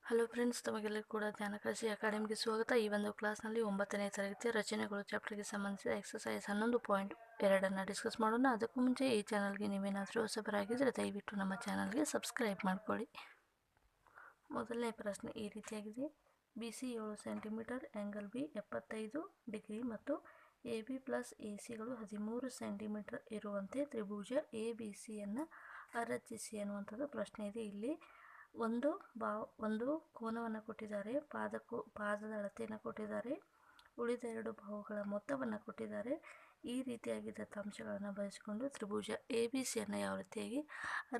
Hello friends, ತಮಗೆಲ್ಲರಿಗೂ ಕೂಡ ಜ್ಞಾನಕಾಶಿ ಅಕಾಡೆಮಿಗೆ ಸ್ವಾಗತ. ಈ ಒಂದು ಕ್ಲಾಸ್ನಲ್ಲಿ 9ನೇ ತರಗತಿಯ ರಚನೆಗಳು ಚಾಪ್ಟರ್ಗೆ ಸಂಬಂಧಿಸಿದ ಎಕ್ಸಸೈಸ್ 11.2 ಡಿಸ್ಕಸ್ ಮಾಡೋಣ. ಅದಕ್ಕೂ ಮುಂಚೆ ಈ ಚಾನಲ್ಗೆ ನೀವೇನಾದರೂ ಹೊಸಬರಾಗಿದ್ದರೆ ದಯವಿಟ್ಟು ನಮ್ಮ ಚಾನಲ್ಗೆ ಸಬ್ಸ್ಕ್ರೈಬ್ ಮಾಡ್ಕೊಳ್ಳಿ. ಮೊದಲನೇ ಪ್ರಶ್ನೆ ಈ ರೀತಿಯಾಗಿದೆ. BC 7 centimetre, angle B 75 degree ಮತ್ತು AB ಪ್ಲಸ್ AC ಗಳು 13 ಸೆಂಟಿಮೀಟರ್ ಇರುವಂತೆ ತ್ರಿಭುಜ ABCಯನ್ನು ರಚಿಸಿ ಅನ್ನುವಂಥದ್ದು ಪ್ರಶ್ನೆ ಇದೆ. ಇಲ್ಲಿ ಒಂದು ಕೋನವನ್ನು ಕೊಟ್ಟಿದ್ದಾರೆ, ಪಾದದ ಅಳತೆಯನ್ನು ಕೊಟ್ಟಿದ್ದಾರೆ, ಉಳಿದ 2 ಬಾಹುಗಳ ಮೊತ್ತವನ್ನು ಕೊಟ್ಟಿದ್ದಾರೆ. ಈ ರೀತಿಯಾಗಿ ದತ್ತಾಂಶಗಳನ್ನು ಬಳಸಿಕೊಂಡು ತ್ರಿಭುಜ ABCಯನ್ನು ಯಾವ ರೀತಿಯಾಗಿ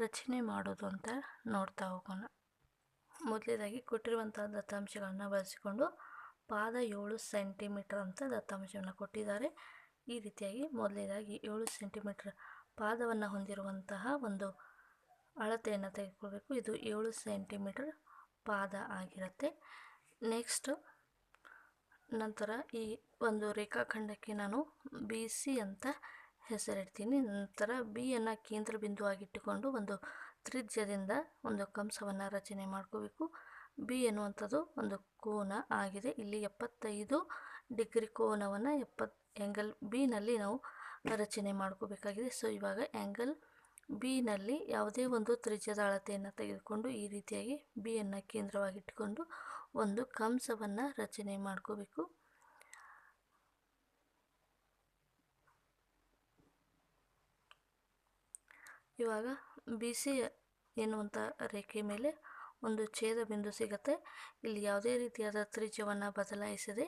ರಚನೆ ಮಾಡೋದು ಅಂತ ನೋಡ್ತಾ ಹೋಗೋಣ. ಮೊದಲನೇದಾಗಿ ಕೊಟ್ಟಿರುವಂತಹ ದತ್ತಾಂಶಗಳನ್ನು ಬಳಸಿಕೊಂಡು ಪಾದ 7 ಸೆಂಟಿಮೀಟರ್ ಅಂತ ದತ್ತಾಂಶವನ್ನು ಕೊಟ್ಟಿದ್ದಾರೆ. ಈ ರೀತಿಯಾಗಿ ಮೊದಲನೇದಾಗಿ 7 ಸೆಂಟಿಮೀಟರ್ ಪಾದವನ್ನು ಹೊಂದಿರುವಂತಹ ಒಂದು ಅಳತೆಯನ್ನು ತೆಗೆದುಕೊಳ್ಬೇಕು. ಇದು 7 ಸೆಂಟಿಮೀಟರ್ ಪಾದ ಆಗಿರುತ್ತೆ. ನಂತರ ಈ ಒಂದು ರೇಖಾಖಂಡಕ್ಕೆ ನಾನು BC ಅಂತ ಹೆಸರಿಡ್ತೀನಿ. ನಂತರ Bಯನ್ನು ಕೇಂದ್ರ ಬಿಂದುವಾಗಿಟ್ಟುಕೊಂಡು ಒಂದು ತ್ರಿಜ್ಯದಿಂದ ಒಂದು ಕಂಸವನ್ನು ರಚನೆ ಮಾಡ್ಕೋಬೇಕು. B ಎನ್ನುವಂಥದ್ದು ಒಂದು ಕೋನ ಆಗಿದೆ. ಇಲ್ಲಿ 75 ಡಿಗ್ರಿ ಕೋನವನ್ನು ಆ್ಯಂಗಲ್ Bನಲ್ಲಿ ನಾವು ರಚನೆ ಮಾಡ್ಕೋಬೇಕಾಗಿದೆ. ಸೊ ಇವಾಗ ಆ್ಯಂಗಲ್ Bನಲ್ಲಿ ಯಾವುದೇ ಒಂದು ತ್ರಿಜ್ಯದ ಅಳತೆಯನ್ನು ತೆಗೆದುಕೊಂಡು ಈ ರೀತಿಯಾಗಿ Bಯನ್ನು ಕೇಂದ್ರವಾಗಿಟ್ಟುಕೊಂಡು ಒಂದು ಕಂಸವನ್ನು ರಚನೆ ಮಾಡ್ಕೋಬೇಕು. ಇವಾಗ BC ಎನ್ನುವಂಥ ರೇಖೆ ಮೇಲೆ ಒಂದು ಛೇದ ಬಿಂದು ಸಿಗುತ್ತೆ. ಇಲ್ಲಿ ಯಾವುದೇ ರೀತಿಯಾದ ತ್ರಿಜ್ಯವನ್ನು ಬದಲಾಯಿಸದೆ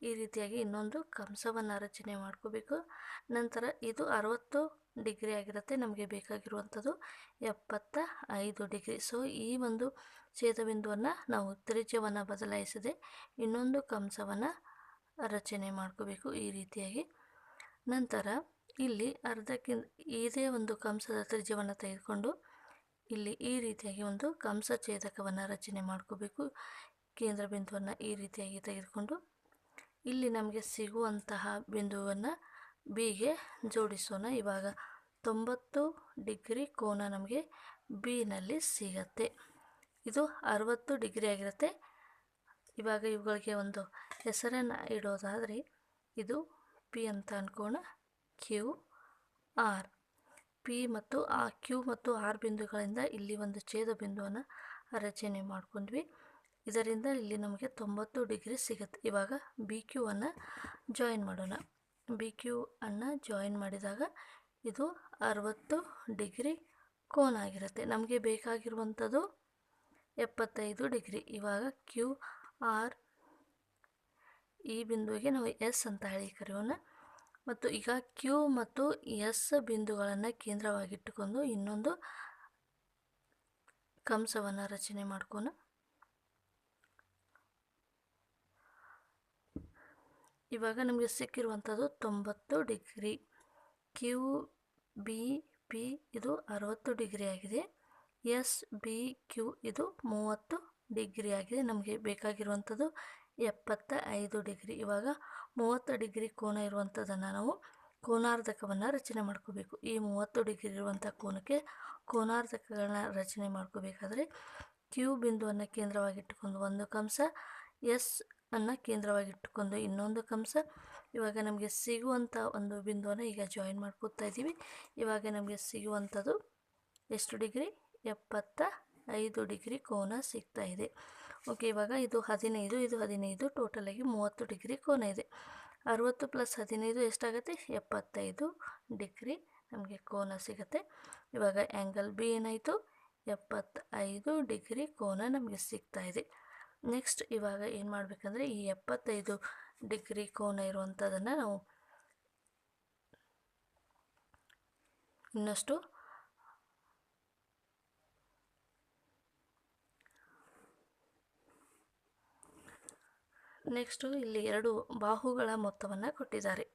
ಈ ರೀತಿಯಾಗಿ ಇನ್ನೊಂದು ಕಂಸವನ್ನು ರಚನೆ ಮಾಡ್ಕೋಬೇಕು. ನಂತರ ಇದು 60 ಡಿಗ್ರಿ ಆಗಿರುತ್ತೆ. ನಮಗೆ ಬೇಕಾಗಿರುವಂಥದ್ದು 75 ಡಿಗ್ರಿ. ಸೊ ಈ ಒಂದು ಛೇದ ಬಿಂದುವನ್ನು ನಾವು ತ್ರಿಜ್ಯವನ್ನು ಬದಲಾಯಿಸದೆ ಇನ್ನೊಂದು ಕಂಸವನ್ನು ರಚನೆ ಮಾಡ್ಕೋಬೇಕು ಈ ರೀತಿಯಾಗಿ. ನಂತರ ಇಲ್ಲಿ ಇದೇ ಒಂದು ಕಂಸದ ತ್ರಿಜ್ಯವನ್ನು ತೆಗೆದುಕೊಂಡು ಇಲ್ಲಿ ಈ ರೀತಿಯಾಗಿ ಒಂದು ಕಂಸ ಛೇದಕವನ್ನು ರಚನೆ ಮಾಡ್ಕೋಬೇಕು. ಕೇಂದ್ರ ಬಿಂದುವನ್ನು ಈ ರೀತಿಯಾಗಿ ತೆಗೆದುಕೊಂಡು ಇಲ್ಲಿ ನಮಗೆ ಸಿಗುವಂತಹ ಬಿಂದುವನ್ನು Bಗೆ ಜೋಡಿಸೋಣ. ಇವಾಗ 90 ಡಿಗ್ರಿ ಕೋನ ನಮಗೆ Bನಲ್ಲಿ ಸಿಗತ್ತೆ. ಇದು 60 ಡಿಗ್ರಿ ಆಗಿರುತ್ತೆ. ಇವಾಗ ಇವುಗಳಿಗೆ ಒಂದು ಹೆಸರನ್ನು ಇಡೋದಾದರೆ ಇದು P ಅಂತ ಅಂದ್ಕೋಣ. QR P ಮತ್ತು Q ಮತ್ತು R ಬಿಂದುಗಳಿಂದ ಇಲ್ಲಿ ಒಂದು ಛೇದ ಬಿಂದುವನ್ನು ರಚನೆ ಮಾಡ್ಕೊಂಡ್ವಿ. ಇದರಿಂದ ಇಲ್ಲಿ ನಮಗೆ 90 ಡಿಗ್ರಿ ಸಿಗುತ್ತೆ. ಇವಾಗ BQ ಅನ್ನು ಜಾಯಿನ್ ಮಾಡೋಣ. BQ ಅನ್ನು ಜಾಯಿನ್ ಮಾಡಿದಾಗ ಇದು 60 ಡಿಗ್ರಿ ಕೋನ ಆಗಿರುತ್ತೆ. ನಮಗೆ ಬೇಕಾಗಿರುವಂಥದ್ದು 75 ಡಿಗ್ರಿ. ಇವಾಗ QR ಈ ಬಿಂದುವಿಗೆ ನಾವು S ಅಂತ ಹೇಳಿ ಕರೆಯೋಣ. ಮತ್ತು ಈಗ Q ಮತ್ತು S ಬಿಂದುಗಳನ್ನು ಕೇಂದ್ರವಾಗಿಟ್ಟುಕೊಂಡು ಇನ್ನೊಂದು ಕಂಸವನ್ನು ರಚನೆ ಮಾಡ್ಕೋಣ. ಇವಾಗ ನಮಗೆ ಸಿಕ್ಕಿರುವಂಥದ್ದು 90 ಡಿಗ್ರಿ. QBP ಇದು 60 ಡಿಗ್ರಿ ಆಗಿದೆ. SBQ ಇದು 30 ಡಿಗ್ರಿ ಆಗಿದೆ. ನಮಗೆ ಬೇಕಾಗಿರುವಂಥದ್ದು 75 ಡಿಗ್ರಿ. ಇವಾಗ 30 ಡಿಗ್ರಿ ಕೋನ ಇರುವಂಥದ್ದನ್ನು ನಾವು ಕೋನಾರ್ಧಕವನ್ನು ರಚನೆ ಮಾಡ್ಕೋಬೇಕು. ಈ 30 ಡಿಗ್ರಿ ಇರುವಂಥ ಕೋನಕ್ಕೆ ಕೋನಾರ್ಧಕಗಳನ್ನ ರಚನೆ ಮಾಡ್ಕೋಬೇಕಾದ್ರೆ Q ಬಿಂದುವನ್ನು ಕೇಂದ್ರವಾಗಿಟ್ಟುಕೊಂಡು ಒಂದು ಕಂಸ, S ಅನ್ನು ಕೇಂದ್ರವಾಗಿಟ್ಟುಕೊಂಡು ಇನ್ನೊಂದು ಕಂಸ. ಇವಾಗ ನಮಗೆ ಸಿಗುವಂಥ ಒಂದು ಬಿಂದುವನ್ನು ಈಗ ಜಾಯಿನ್ ಮಾಡ್ಕೋತಾ ಇದ್ದೀವಿ. ಇವಾಗ ನಮಗೆ ಸಿಗುವಂಥದ್ದು ಎಷ್ಟು ಡಿಗ್ರಿ? 75 ಡಿಗ್ರಿ ಕೋನ ಸಿಗ್ತಾ ಇದೆ. ಓಕೆ, ಇವಾಗ ಇದು 15, ಇದು 15, ಟೋಟಲಾಗಿ 30 ಡಿಗ್ರಿ ಕೋನ ಇದೆ. 60 + 15 ಎಷ್ಟಾಗುತ್ತೆ? 75 ಡಿಗ್ರಿ ನಮಗೆ ಕೋನ ಸಿಗುತ್ತೆ. ಇವಾಗ ಆ್ಯಂಗಲ್ B ಏನಾಯಿತು? 75 ಡಿಗ್ರಿ ಕೋನ ನಮಗೆ ಸಿಗ್ತಾ ಇದೆ. ನೆಕ್ಸ್ಟ್ ಇವಾಗ ಏನು ಮಾಡಬೇಕಂದ್ರೆ ಈ 75 ಡಿಗ್ರಿ ಕೋನ ಇರುವಂಥದ್ದನ್ನು ನಾವು ಇನ್ನಷ್ಟು ನೆಕ್ಸ್ಟು ಇಲ್ಲಿ 2 ಬಾಹುಗಳ ಮೊತ್ತವನ್ನು ಕೊಟ್ಟಿದ್ದಾರೆ.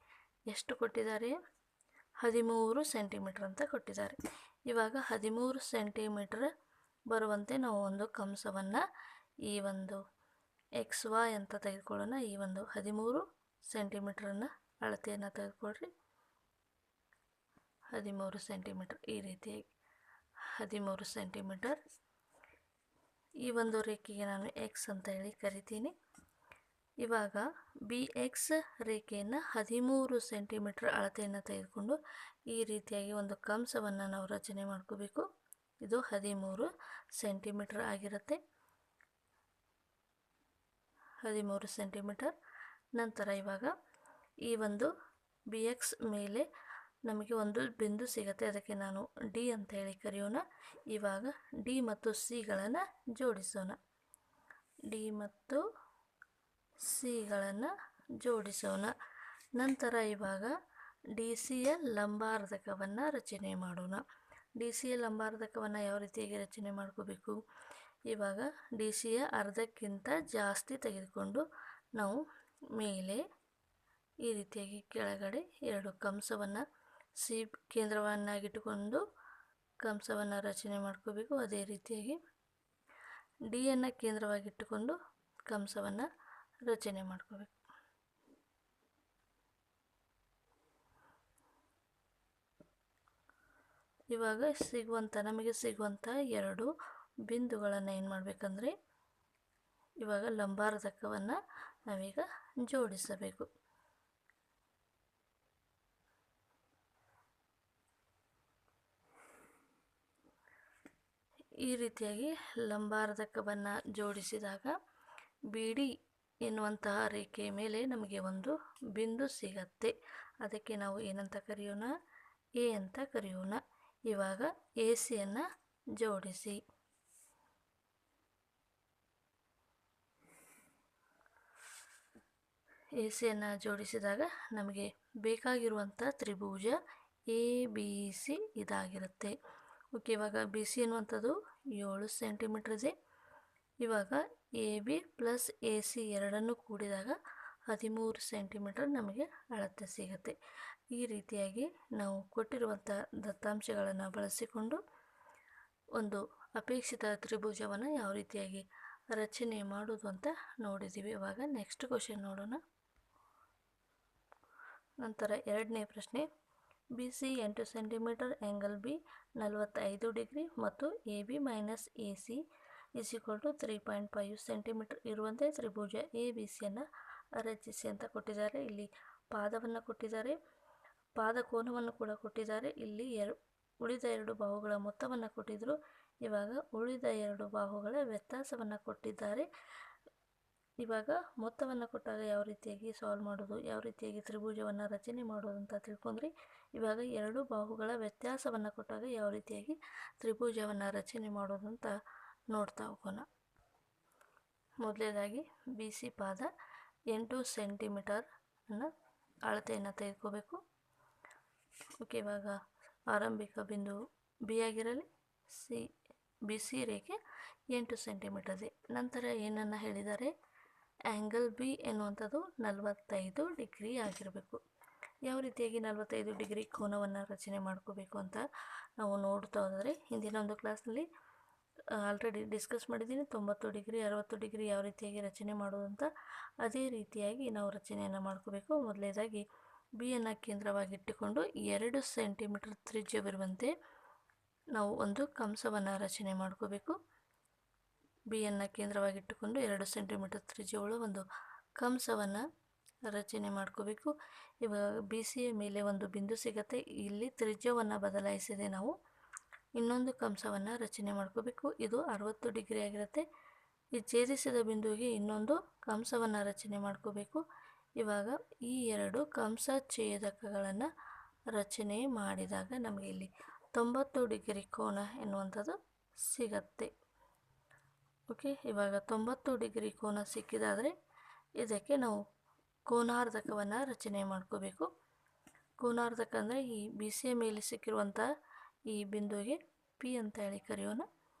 ಎಷ್ಟು ಕೊಟ್ಟಿದ್ದಾರೆ? 13 ಸೆಂಟಿಮೀಟರ್ ಅಂತ ಕೊಟ್ಟಿದ್ದಾರೆ. ಇವಾಗ 13 ಸೆಂಟಿಮೀಟರ್ ಬರುವಂತೆ ನಾವು ಒಂದು ಕಂಸವನ್ನು ಈ ಒಂದು XY ಅಂತ ತೆಗೆದುಕೊಳ್ಳೋಣ. ಈ ಒಂದು 13 ಸೆಂಟಿಮೀಟ್ರನ್ನು ಅಳತೆಯನ್ನು ತೆಗೆದುಕೊಳ್ರಿ. 13 ಸೆಂಟಿಮೀಟರ್ ಈ ರೀತಿಯಾಗಿ 13 ಸೆಂಟಿಮೀಟರ್. ಈ ಒಂದು ರೇಖೆಗೆ ನಾನು ಎಕ್ಸ್ ಅಂತ ಹೇಳಿ ಕರಿತೀನಿ. ಇವಾಗ ಬಿ ಎಕ್ಸ್ ರೇಖೆಯನ್ನು 13 ಸೆಂಟಿಮೀಟರ್ ಅಳತೆಯನ್ನು ತೆಗೆದುಕೊಂಡು ಈ ರೀತಿಯಾಗಿ ಒಂದು ಕಂಸವನ್ನು ನಾವು ರಚನೆ ಮಾಡ್ಕೋಬೇಕು. ಇದು 13 ಸೆಂಟಿಮೀಟರ್ ಆಗಿರುತ್ತೆ. 13 ಸೆಂಟಿಮೀಟರ್. ನಂತರ ಇವಾಗ ಈ ಒಂದು ಬಿ ಎಕ್ಸ್ ಮೇಲೆ ನಮಗೆ ಒಂದು ಬಿಂದು ಸಿಗುತ್ತೆ, ಅದಕ್ಕೆ ನಾನು ಡಿ ಅಂತ ಹೇಳಿ ಕರೆಯೋಣ. ಇವಾಗ ಡಿ ಮತ್ತು ಸಿಗಳನ್ನು ಜೋಡಿಸೋಣ. ಡಿ ಮತ್ತು ಸಿಗಳನ್ನು ಜೋಡಿಸೋಣ. ನಂತರ ಇವಾಗ ಡಿ ಸಿಯ ಲಂಬಾರ್ಧಕವನ್ನು ರಚನೆ ಮಾಡೋಣ. ಡಿ ಸಿಯ ಲಂಬಾರ್ಧಕವನ್ನು ಯಾವ ರೀತಿಯಾಗಿ ರಚನೆ ಮಾಡ್ಕೋಬೇಕು? ಇವಾಗ ಡಿ ಸಿಯ ಅರ್ಧಕ್ಕಿಂತ ಜಾಸ್ತಿ ತೆಗೆದುಕೊಂಡು ನಾವು ಮೇಲೆ ಈ ರೀತಿಯಾಗಿ ಕೆಳಗಡೆ ಎರಡು ಕಂಸವನ್ನು ಸಿ ಕೇಂದ್ರವನ್ನಾಗಿಟ್ಟುಕೊಂಡು ಕಂಸವನ್ನು ರಚನೆ ಮಾಡ್ಕೋಬೇಕು. ಅದೇ ರೀತಿಯಾಗಿ ಡಿಯನ್ನು ಕೇಂದ್ರವಾಗಿಟ್ಟುಕೊಂಡು ಕಂಸವನ್ನು ರಚನೆ ಮಾಡ್ಕೋಬೇಕು. ಇವಾಗ ನಮಗೆ ಸಿಗುವಂಥ ಎರಡು ಬಿಂದುಗಳನ್ನು ಏನು ಮಾಡಬೇಕಂದ್ರೆ ಇವಾಗ ಲಂಬಾರ್ಧಕವನ್ನು ನಾವೀಗ ಜೋಡಿಸಬೇಕು. ಈ ರೀತಿಯಾಗಿ ಲಂಬಾರ್ಧಕವನ್ನು ಜೋಡಿಸಿದಾಗ ಬಿ ಡಿ ಎನ್ನುವಂತಹ ರೇಖೆಯ ಮೇಲೆ ನಮಗೆ ಒಂದು ಬಿಂದು ಸಿಗತ್ತೆ. ಅದಕ್ಕೆ ನಾವು ಏನಂತ ಕರೆಯೋಣ? ಎ ಅಂತ ಕರೆಯೋಣ. ಇವಾಗ ಎ ಸಿಯನ್ನು ಜೋಡಿಸಿ. ಎ ಸಿಯನ್ನು ಜೋಡಿಸಿದಾಗ ನಮಗೆ ಬೇಕಾಗಿರುವಂಥ ತ್ರಿಭುಜ ಎ ಬಿ ಸಿ ಇದಾಗಿರುತ್ತೆ. ಓಕೆ, ಇವಾಗ ಬಿ ಸಿ ಅನ್ನುವಂಥದ್ದು 7 ಸೆಂಟಿಮೀಟರ್ ಇದೆ. ಇವಾಗ A B plus A C ಎರಡನ್ನು ಕೂಡಿದಾಗ 13 ಸೆಂಟಿಮೀಟರ್ ನಮಗೆ ಅಳತೆ ಸಿಗುತ್ತೆ. ಈ ರೀತಿಯಾಗಿ ನಾವು ಕೊಟ್ಟಿರುವಂಥ ದತ್ತಾಂಶಗಳನ್ನು ಬಳಸಿಕೊಂಡು ಒಂದು ಅಪೇಕ್ಷಿತ ತ್ರಿಭುಜವನ್ನು ಯಾವ ರೀತಿಯಾಗಿ ರಚನೆ ಮಾಡೋದು ಅಂತ ನೋಡಿದ್ದೀವಿ. ಇವಾಗ ನೆಕ್ಸ್ಟ್ ಕ್ವಶನ್ ನೋಡೋಣ. ನಂತರ ಎರಡನೇ ಪ್ರಶ್ನೆ, B C 8 centimetre, angle B 45 degree ಮತ್ತು A B minus A C = 3.5 centimetre ಇರುವಂತೆ ತ್ರಿಭುಜ ಎ ಬಿ ಸಿಯನ್ನು ರಚಿಸಿ ಅಂತ ಕೊಟ್ಟಿದ್ದಾರೆ. ಇಲ್ಲಿ ಪಾದವನ್ನು ಕೊಟ್ಟಿದ್ದಾರೆ, ಪಾದ ಕೋನವನ್ನು ಕೂಡ ಕೊಟ್ಟಿದ್ದಾರೆ. ಇಲ್ಲಿ ಉಳಿದ ಎರಡು ಬಾಹುಗಳ ಮೊತ್ತವನ್ನು ಕೊಟ್ಟಿದ್ದರು. ಇವಾಗ ಉಳಿದ ಎರಡು ಬಾಹುಗಳ ವ್ಯತ್ಯಾಸವನ್ನು ಕೊಟ್ಟಿದ್ದಾರೆ. ಇವಾಗ ಮೊತ್ತವನ್ನು ಕೊಟ್ಟಾಗ ಯಾವ ರೀತಿಯಾಗಿ ಸಾಲ್ವ್ ಮಾಡೋದು, ಯಾವ ರೀತಿಯಾಗಿ ತ್ರಿಭುಜವನ್ನು ರಚನೆ ಮಾಡೋದು ಅಂತ ತಿಳ್ಕೊಂಡ್ರಿ. ಇವಾಗ ಎರಡು ಬಾಹುಗಳ ವ್ಯತ್ಯಾಸವನ್ನು ಕೊಟ್ಟಾಗ ಯಾವ ರೀತಿಯಾಗಿ ತ್ರಿಭುಜವನ್ನು ರಚನೆ ಮಾಡೋದು ಅಂತ ನೋಡ್ತಾ ಹೋಗೋಣ. ಮೊದಲನೇದಾಗಿ ಬಿ ಸಿ ಪಾದ 8 ಸೆಂಟಿಮೀಟರ್ ಅನ್ನು ಅಳತೆಯನ್ನು ತೆಗೆದುಕೋಬೇಕು. ಓಕೆ, ಇವಾಗ ಆರಂಭಿಕ ಬಿಂದು ಬಿ ಆಗಿರಲಿ. ಬಿ ಸಿ ರೇಖೆ 8 ಸೆಂಟಿಮೀಟರ್ ಇದೆ. ನಂತರ ಏನನ್ನು ಹೇಳಿದ್ದಾರೆ? ಆ್ಯಂಗಲ್ ಬಿ ಎನ್ನುವಂಥದ್ದು 45 ಡಿಗ್ರಿ ಆಗಿರಬೇಕು. ಯಾವ ರೀತಿಯಾಗಿ 45 ಡಿಗ್ರಿ ಕೋನವನ್ನು ರಚನೆ ಮಾಡ್ಕೋಬೇಕು ಅಂತ ನಾವು ನೋಡ್ತಾ ಹೋದರೆ ಹಿಂದಿನ ಒಂದು ಕ್ಲಾಸ್ನಲ್ಲಿ ಆಲ್ರೆಡಿ ಡಿಸ್ಕಸ್ ಮಾಡಿದ್ದೀನಿ. 90 ಡಿಗ್ರಿ 60 ಡಿಗ್ರಿ ಯಾವ ರೀತಿಯಾಗಿ ರಚನೆ ಮಾಡೋದು ಅಂತ. ಅದೇ ರೀತಿಯಾಗಿ ನಾವು ರಚನೆಯನ್ನು ಮಾಡ್ಕೋಬೇಕು. ಮೊದಲನೇದಾಗಿ ಬಿಯನ್ನು ಕೇಂದ್ರವಾಗಿಟ್ಟುಕೊಂಡು 2 ಸೆಂಟಿಮೀಟರ್ ತ್ರಿಜ್ಯವಿರುವಂತೆ ನಾವು ಒಂದು ಕಂಸವನ್ನು ರಚನೆ ಮಾಡ್ಕೋಬೇಕು. ಬಿಯನ್ನು ಕೇಂದ್ರವಾಗಿಟ್ಟುಕೊಂಡು 2 ಸೆಂಟಿಮೀಟರ್ ತ್ರಿಜ್ಯವುಳ್ಳ ಒಂದು ಕಂಸವನ್ನು ರಚನೆ ಮಾಡ್ಕೋಬೇಕು. ಇವಾಗ ಬಿ ಸಿಯ ಮೇಲೆ ಒಂದು ಬಿಂದು ಸಿಗುತ್ತೆ. ಇಲ್ಲಿ ತ್ರಿಜ್ಯವನ್ನು ಬದಲಾಯಿಸಿದೆ ನಾವು ಇನ್ನೊಂದು ಕಂಸವನ್ನು ರಚನೆ ಮಾಡ್ಕೋಬೇಕು. ಇದು 60 ಡಿಗ್ರಿ ಆಗಿರುತ್ತೆ. ಈ ಛೇದಿಸಿದ ಬಿಂದುವಿಗೆ ಇನ್ನೊಂದು ಕಂಸವನ್ನು ರಚನೆ ಮಾಡ್ಕೋಬೇಕು. ಇವಾಗ ಈ ಎರಡು ಕಂಸ ಛೇದಕಗಳನ್ನು ರಚನೆ ಮಾಡಿದಾಗ ನಮಗೆ ಇಲ್ಲಿ 90 ಡಿಗ್ರಿ ಕೋನ ಎನ್ನುವಂಥದ್ದು ಸಿಗತ್ತೆ. ಓಕೆ, ಇವಾಗ 90 ಡಿಗ್ರಿ ಕೋನ ಸಿಕ್ಕಿದಾದರೆ ಇದಕ್ಕೆ ನಾವು ಕೋನಾರ್ಧಕವನ್ನು ರಚನೆ ಮಾಡ್ಕೋಬೇಕು. ಕೋನಾರ್ಧಕ ಅಂದರೆ ಈ ಬಿ ಸಿಯ ಮೇಲೆ ಸಿಕ್ಕಿರುವಂಥ ಈ ಬಿಂದುವಿಗೆ ಪಿ ಅಂತ ಹೇಳಿ ಕರೆಯೋಣ.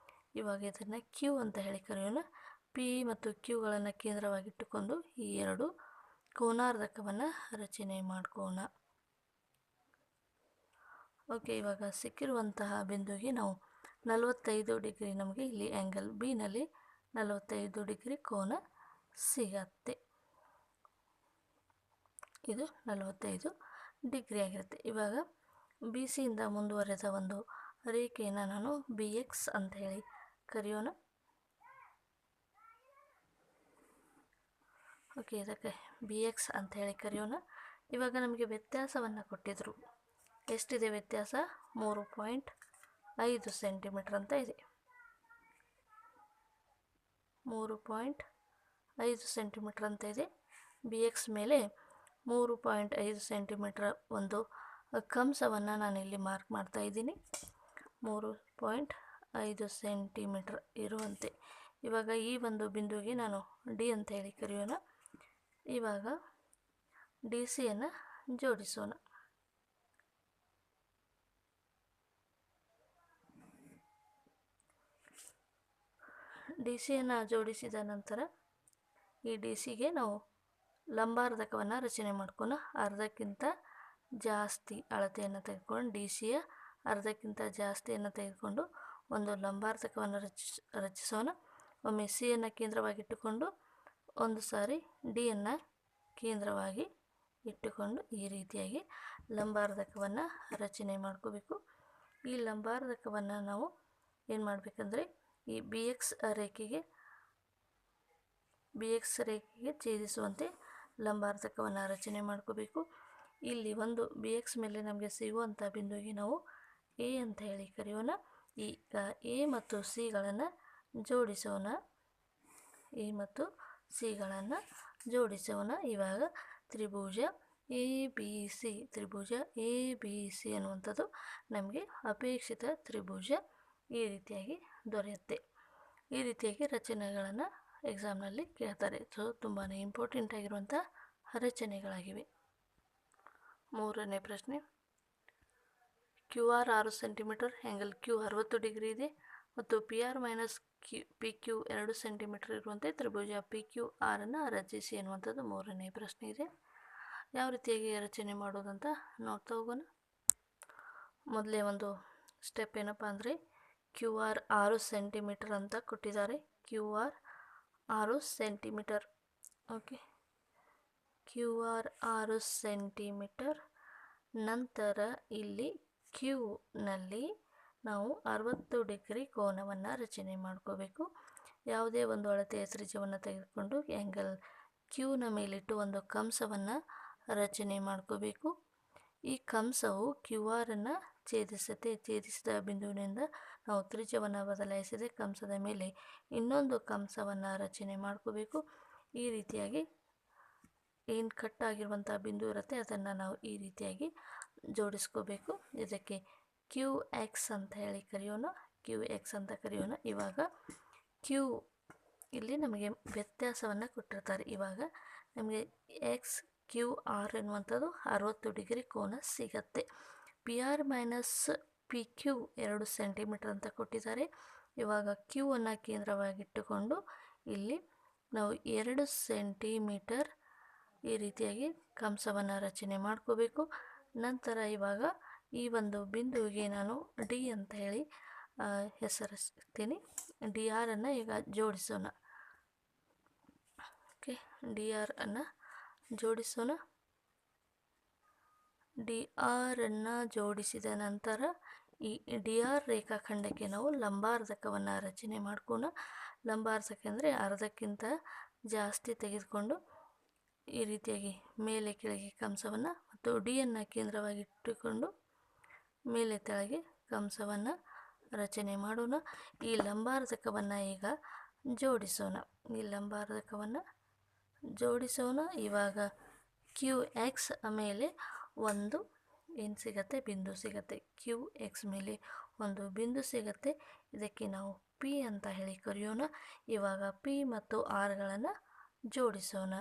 ಇವಾಗ ಇದನ್ನು ಕ್ಯೂ ಅಂತ ಹೇಳಿ ಕರೆಯೋಣ. ಪಿ ಮತ್ತು ಕ್ಯೂಗಳನ್ನು ಕೇಂದ್ರವಾಗಿಟ್ಟುಕೊಂಡು ಈ ಎರಡು ಕೋನಾರ್ಧಕವನ್ನು ರಚನೆ ಮಾಡ್ಕೋಣ. ಓಕೆ, ಇವಾಗ ಸಿಕ್ಕಿರುವಂತಹ ಬಿಂದುವಿಗೆ ನಾವು 45 ಡಿಗ್ರಿ ನಮಗೆ ಇಲ್ಲಿ ಆ್ಯಂಗಲ್ ಬಿನಲ್ಲಿ 45 ಡಿಗ್ರಿ ಕೋನ ಸಿಗತ್ತೆ. ಇದು 45 ಡಿಗ್ರಿ ಆಗಿರುತ್ತೆ. ಇವಾಗ ಬಿ ಸಿಯಿಂದ ಮುಂದುವರೆದ ಒಂದು ರೇಖೆಯನ್ನು ನಾನು ಬಿ ಎಕ್ಸ್ ಅಂತ ಹೇಳಿ ಕರೆಯೋಣ. ಓಕೆ, ಇದಕ್ಕೆ ಬಿ ಎಕ್ಸ್ ಅಂತ ಹೇಳಿ ಕರೆಯೋಣ. ಇವಾಗ ನಮಗೆ ವ್ಯತ್ಯಾಸವನ್ನು ಕೊಟ್ಟಿದ್ದರು. ಎಷ್ಟಿದೆ ವ್ಯತ್ಯಾಸ? 3.5 ಸೆಂಟಿಮೀಟ್ರ್ ಅಂತ ಇದೆ. 3.5 ಸೆಂಟಿಮೀಟ್ರ್ ಅಂತ ಇದೆ. ಬಿ ಎಕ್ಸ್ ಮೇಲೆ 3.5 ಸೆಂಟಿಮೀಟ್ರ್ ಒಂದು ಕಂಸವನ್ನು ನಾನಿಲ್ಲಿ ಮಾರ್ಕ್ ಮಾಡ್ತಾ ಇದ್ದೀನಿ. 3.5 ಸೆಂಟಿಮೀಟ್ರ್ ಇರುವಂತೆ. ಇವಾಗ ಈ ಒಂದು ಬಿಂದುವಿಗೆ ನಾನು ಡಿ ಅಂತ ಹೇಳಿ ಕರೆಯೋಣ. ಇವಾಗ ಡಿ ಸಿಯನ್ನು ಜೋಡಿಸೋಣ. ಡಿ ಸಿಯನ್ನು ಜೋಡಿಸಿದ ನಂತರ ಈ ಡಿ ಸಿಗೆ ನಾವು ಲಂಬಾರ್ಧಕವನ್ನು ರಚನೆ ಮಾಡ್ಕೊಂಡು ಅರ್ಧಕ್ಕಿಂತ ಜಾಸ್ತಿ ಅಳತೆಯನ್ನು ತೆಗೆದುಕೊಂಡು ಡಿ ಸಿಯ ಅರ್ಧಕ್ಕಿಂತ ಜಾಸ್ತಿಯನ್ನು ತೆಗೆದುಕೊಂಡು ಒಂದು ಲಂಬಾರ್ಧಕವನ್ನು ರಚಿಸೋಣ. ಒಮ್ಮೆ ಸಿಯನ್ನು ಕೇಂದ್ರವಾಗಿಟ್ಟುಕೊಂಡು ಒಂದು ಸಾರಿ ಡಿಯನ್ನು ಕೇಂದ್ರವಾಗಿ ಇಟ್ಟುಕೊಂಡು ಈ ರೀತಿಯಾಗಿ ಲಂಬಾರ್ಧಕವನ್ನು ರಚನೆ ಮಾಡ್ಕೋಬೇಕು. ಈ ಲಂಬಾರ್ಧಕವನ್ನು ನಾವು ಏನು ಮಾಡಬೇಕಂದ್ರೆ ಈ ಬಿ ಎಕ್ಸ್ ರೇಖೆಗೆ ಛೇದಿಸುವಂತೆ ಲಂಬಾರ್ಧಕವನ್ನು ರಚನೆ ಮಾಡ್ಕೋಬೇಕು. ಇಲ್ಲಿ ಒಂದು ಬಿ ಎಕ್ಸ್ ಮೇಲೆ ನಮಗೆ ಸಿಗುವಂಥ ಬಿಂದುವಿಗೆ ನಾವು ಎ ಅಂತ ಹೇಳಿ ಕರೆಯೋಣ. ಈಗ ಎ ಮತ್ತು ಸಿಗಳನ್ನು ಜೋಡಿಸೋಣ. ಎ ಮತ್ತು ಸಿಗಳನ್ನು ಜೋಡಿಸೋಣ. ಇವಾಗ ತ್ರಿಭುಜ ಎ ಬಿ ಸಿ ಅನ್ನುವಂಥದ್ದು ನಮಗೆ ಅಪೇಕ್ಷಿತ ತ್ರಿಭುಜ ಈ ರೀತಿಯಾಗಿ ದೊರೆಯುತ್ತೆ. ಈ ರೀತಿಯಾಗಿ ರಚನೆಗಳನ್ನು ಎಕ್ಸಾಮ್ನಲ್ಲಿ ಕೇಳ್ತಾರೆ. ಸೊ ತುಂಬಾ ಇಂಪಾರ್ಟೆಂಟ್ ಆಗಿರುವಂಥ ರಚನೆಗಳಾಗಿವೆ. ಮೂರನೇ ಪ್ರಶ್ನೆ, Q R 6 centimetre, angle Q 60 degree ಇದೆ ಮತ್ತು P R minus P Q 2 centimetre ಇರುವಂತೆ ತ್ರಿಭುಜ ಪಿ ಕ್ಯೂ ಆರನ್ನು ರಚಿಸಿ ಎನ್ನುವಂಥದ್ದು ಮೂರನೇ ಪ್ರಶ್ನೆ ಇದೆ. ಯಾವ ರೀತಿಯಾಗಿ ರಚನೆ ಮಾಡೋದಂತ ನೋಡ್ತಾ ಹೋಗೋಣ. ಮೊದಲೇ ಒಂದು ಸ್ಟೆಪ್ ಏನಪ್ಪ ಅಂದರೆ ಕ್ಯೂ ಆರ್ 6 ಸೆಂಟಿಮೀಟರ್ ಅಂತ ಕೊಟ್ಟಿದ್ದಾರೆ. Q R 6 centimetre. Okay, Q R 6 centimetre. ನಂತರ ಇಲ್ಲಿ ಕ್ಯೂನಲ್ಲಿ ನಾವು 60 ಡಿಗ್ರಿ ಕೋನವನ್ನು ರಚನೆ ಮಾಡ್ಕೋಬೇಕು. ಯಾವುದೇ ಒಂದು ಅಳತೆಯ ತ್ರಿಜ್ಯವನ್ನು ತೆಗೆದುಕೊಂಡು ಆ್ಯಂಗಲ್ ಕ್ಯೂನ ಮೇಲಿಟ್ಟು ಒಂದು ಕಂಸವನ್ನು ರಚನೆ ಮಾಡ್ಕೋಬೇಕು. ಈ ಕಂಸವು ಕ್ಯೂ ಆರನ್ನು ಛೇದಿಸಿದ ಬಿಂದುವಿನಿಂದ ನಾವು ತ್ರಿಜ್ಯವನ್ನು ಬದಲಾಯಿಸದೆ ಕಂಸದ ಮೇಲೆ ಇನ್ನೊಂದು ಕಂಸವನ್ನು ರಚನೆ ಮಾಡ್ಕೋಬೇಕು. ಈ ರೀತಿಯಾಗಿ ಏನು ಕಟ್ಟಾಗಿರುವಂಥ ಬಿಂದು ಇರುತ್ತೆ ಅದನ್ನು ನಾವು ಈ ರೀತಿಯಾಗಿ ಜೋಡಿಸ್ಕೋಬೇಕು. ಇದಕ್ಕೆ ಕ್ಯೂ ಎಕ್ಸ್ ಅಂತ ಹೇಳಿ ಕರೆಯೋಣ. ಇವಾಗ ಕ್ಯೂ ಇಲ್ಲಿ ನಮಗೆ ವ್ಯತ್ಯಾಸವನ್ನು ಕೊಟ್ಟಿರ್ತಾರೆ. ಇವಾಗ ನಮಗೆ ಎಕ್ಸ್ ಕ್ಯೂ ಆರ್ ಎನ್ನುವಂಥದ್ದು 60 ಡಿಗ್ರಿ ಕೋನ ಸಿಗತ್ತೆ. P R minus P Q 2 centimetre ಅಂತ ಕೊಟ್ಟಿದ್ದಾರೆ. ಇವಾಗ ಕ್ಯೂವನ್ನು ಕೇಂದ್ರವಾಗಿಟ್ಟುಕೊಂಡು ಇಲ್ಲಿ ನಾವು 2 ಸೆಂಟಿಮೀಟರ್ ಈ ರೀತಿಯಾಗಿ ಕಂಸವನ್ನು ರಚನೆ ಮಾಡ್ಕೋಬೇಕು. ನಂತರ ಇವಾಗ ಈ ಒಂದು ಬಿಂದುವಿಗೆ ನಾನು ಡಿ ಅಂತ ಹೇಳಿ ಹೆಸರಿಸ್ತೀನಿ. ಡಿ ಆರನ್ನು ಈಗ ಜೋಡಿಸೋಣ. ಓಕೆ, ಡಿ ಆರನ್ನು ಜೋಡಿಸೋಣ. ಡಿ ಆರನ್ನು ಜೋಡಿಸಿದ ನಂತರ ಈ ಡಿ ಆರ್ ರೇಖಾಖಂಡಕ್ಕೆ ನಾವು ಲಂಬಾರ್ಧಕವನ್ನು ರಚನೆ ಮಾಡ್ಕೋಣ. ಲಂಬಾರ್ಧಕ ಅಂದರೆ ಅರ್ಧಕ್ಕಿಂತ ಜಾಸ್ತಿ ತೆಗೆದುಕೊಂಡು ಈ ರೀತಿಯಾಗಿ ಮೇಲೆ ಕೆಳಗೆ ಕಂಸವನ್ನು ಮತ್ತು ಡಿಯನ್ನು ಕೇಂದ್ರವಾಗಿಟ್ಟುಕೊಂಡು ಮೇಲೆ ಕೆಳಗೆ ಕಂಸವನ್ನು ರಚನೆ ಮಾಡೋಣ. ಈ ಲಂಬಾರ್ಧಕವನ್ನು ಈಗ ಜೋಡಿಸೋಣ. ಇವಾಗ ಕ್ಯೂ ಎಕ್ಸ್ ಮೇಲೆ ಒಂದು ಏನು ಸಿಗತ್ತೆ, ಬಿಂದು ಸಿಗತ್ತೆ. ಕ್ಯೂ ಎಕ್ಸ್ ಮೇಲೆ ಒಂದು ಬಿಂದು ಸಿಗತ್ತೆ. ಇದಕ್ಕೆ ನಾವು ಪಿ ಅಂತ ಹೇಳಿ ಕರೆಯೋಣ. ಇವಾಗ ಪಿ ಮತ್ತು ಆರ್ಗಳನ್ನು ಜೋಡಿಸೋಣ.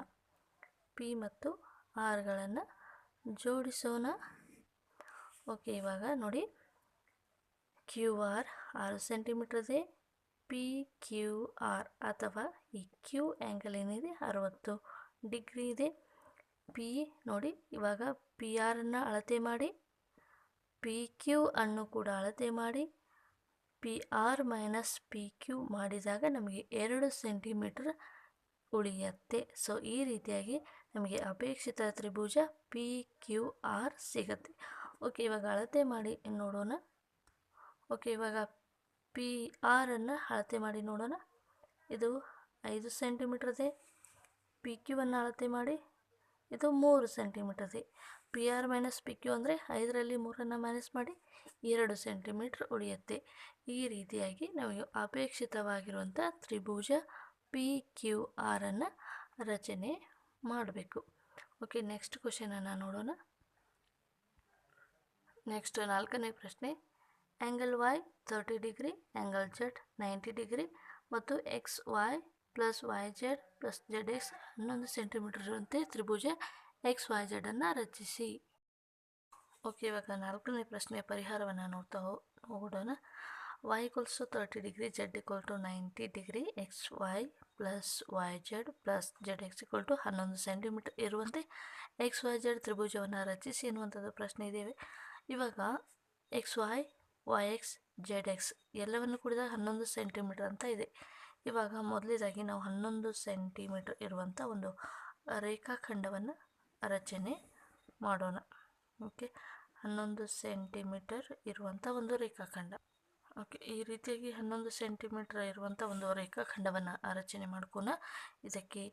ಓಕೆ, ಇವಾಗ ನೋಡಿ ಕ್ಯೂ ಆರ್ 6 ಸೆಂಟಿಮೀಟರ್ ಇದೆ. ಪಿ ಕ್ಯೂ ಆರ್ ಅಥವಾ ಈ ಕ್ಯೂ ಆ್ಯಂಗಲ್ ಏನಿದೆ 60 ಡಿಗ್ರಿ ಇದೆ. ಪಿ ನೋಡಿ, ಇವಾಗ ಪಿ ಆರನ್ನು ಅಳತೆ ಮಾಡಿ, ಪಿ ಕ್ಯೂ ಅನ್ನು ಕೂಡ ಅಳತೆ ಮಾಡಿ, P R minus P Q ಮಾಡಿದಾಗ ನಮಗೆ 2 ಸೆಂಟಿಮೀಟರ್ ಉಳಿಯುತ್ತೆ. ಸೊ ಈ ರೀತಿಯಾಗಿ ನಮಗೆ ಅಪೇಕ್ಷಿತ ತ್ರಿಭುಜ ಪಿ ಕ್ಯೂ ಆರ್ ಸಿಗತ್ತೆ. ಓಕೆ, ಇವಾಗ ಅಳತೆ ಮಾಡಿ ನೋಡೋಣ. ಓಕೆ, ಇವಾಗ ಪಿ ಆರನ್ನು ಅಳತೆ ಮಾಡಿ ನೋಡೋಣ. ಇದು 5 ಸೆಂಟಿಮೀಟರ್ ಇದೆ. ಪಿ ಕ್ಯೂವನ್ನು ಅಳತೆ ಮಾಡಿ. ಇದು 3 ಸೆಂಟಿಮೀಟರ್ ಇದೆ. P R minus P Q ಅಂದರೆ 5ರಲ್ಲಿ 3 ಮೈನಸ್ ಮಾಡಿ 2 ಸೆಂಟಿಮೀಟ್ರ್ ಉಳಿಯುತ್ತೆ. ಈ ರೀತಿಯಾಗಿ ನಮಗೆ ಅಪೇಕ್ಷಿತವಾಗಿರುವಂಥ ತ್ರಿಭುಜ ಪಿ ಕ್ಯೂ ಆರನ್ನು ರಚನೆ ಮಾಡಬೇಕು. ಓಕೆ, ನೆಕ್ಸ್ಟ್ ಕ್ವಶನನ್ನು ನೋಡೋಣ. ನೆಕ್ಸ್ಟ್ 4ನೇ ಪ್ರಶ್ನೆ. Angle Y 30 degree, angle Z 90 degree ಮತ್ತು X Y plus Y Z plus Z X 11 centimetre ಇರುವಂತೆ ತ್ರಿಭುಜ ಎಕ್ಸ್ ವೈ ಜೆಡನ್ನು ರಚಿಸಿ. ಓಕೆ, ಇವಾಗ 4ನೇ ಪ್ರಶ್ನೆಯ ಪರಿಹಾರವನ್ನು ನೋಡೋಣ. y equals to 30 degree, z equal to 90 degree, X Y plus Y Z plus Z X equal to 11 centimetre ಇರುವಂತೆ X Y Z ತ್ರಿಭುಜವನ್ನು ರಚಿಸಿ ಎನ್ನುವಂಥದ್ದು ಪ್ರಶ್ನೆ ಇದೆಯೇ. ಇವಾಗ X Y Y X Z X ಎಲ್ಲವನ್ನು ಕೂಡಿದಾಗ 11 ಸೆಂಟಿಮೀಟರ್ ಅಂತ ಇದೆ. ಇವಾಗ ಮೊದಲೇದಾಗಿ ನಾವು 11 ಸೆಂಟಿಮೀಟರ್ ಇರುವಂಥ ಒಂದು ರೇಖಾಖಂಡವನ್ನು ರಚನೆ ಮಾಡೋಣ. ಓಕೆ, 11 ಸೆಂಟಿಮೀಟರ್ ಇರುವಂಥ ಒಂದು ರೇಖಾಖಂಡ. ಓಕೆ, ಈ ರೀತಿಯಾಗಿ 11 ಸೆಂಟಿಮೀಟರ್ ಇರುವಂಥ ಒಂದು ರೇಖಾಖಂಡವನ್ನು ರಚನೆ ಮಾಡ್ಕೋಣ. ಇದಕ್ಕೆ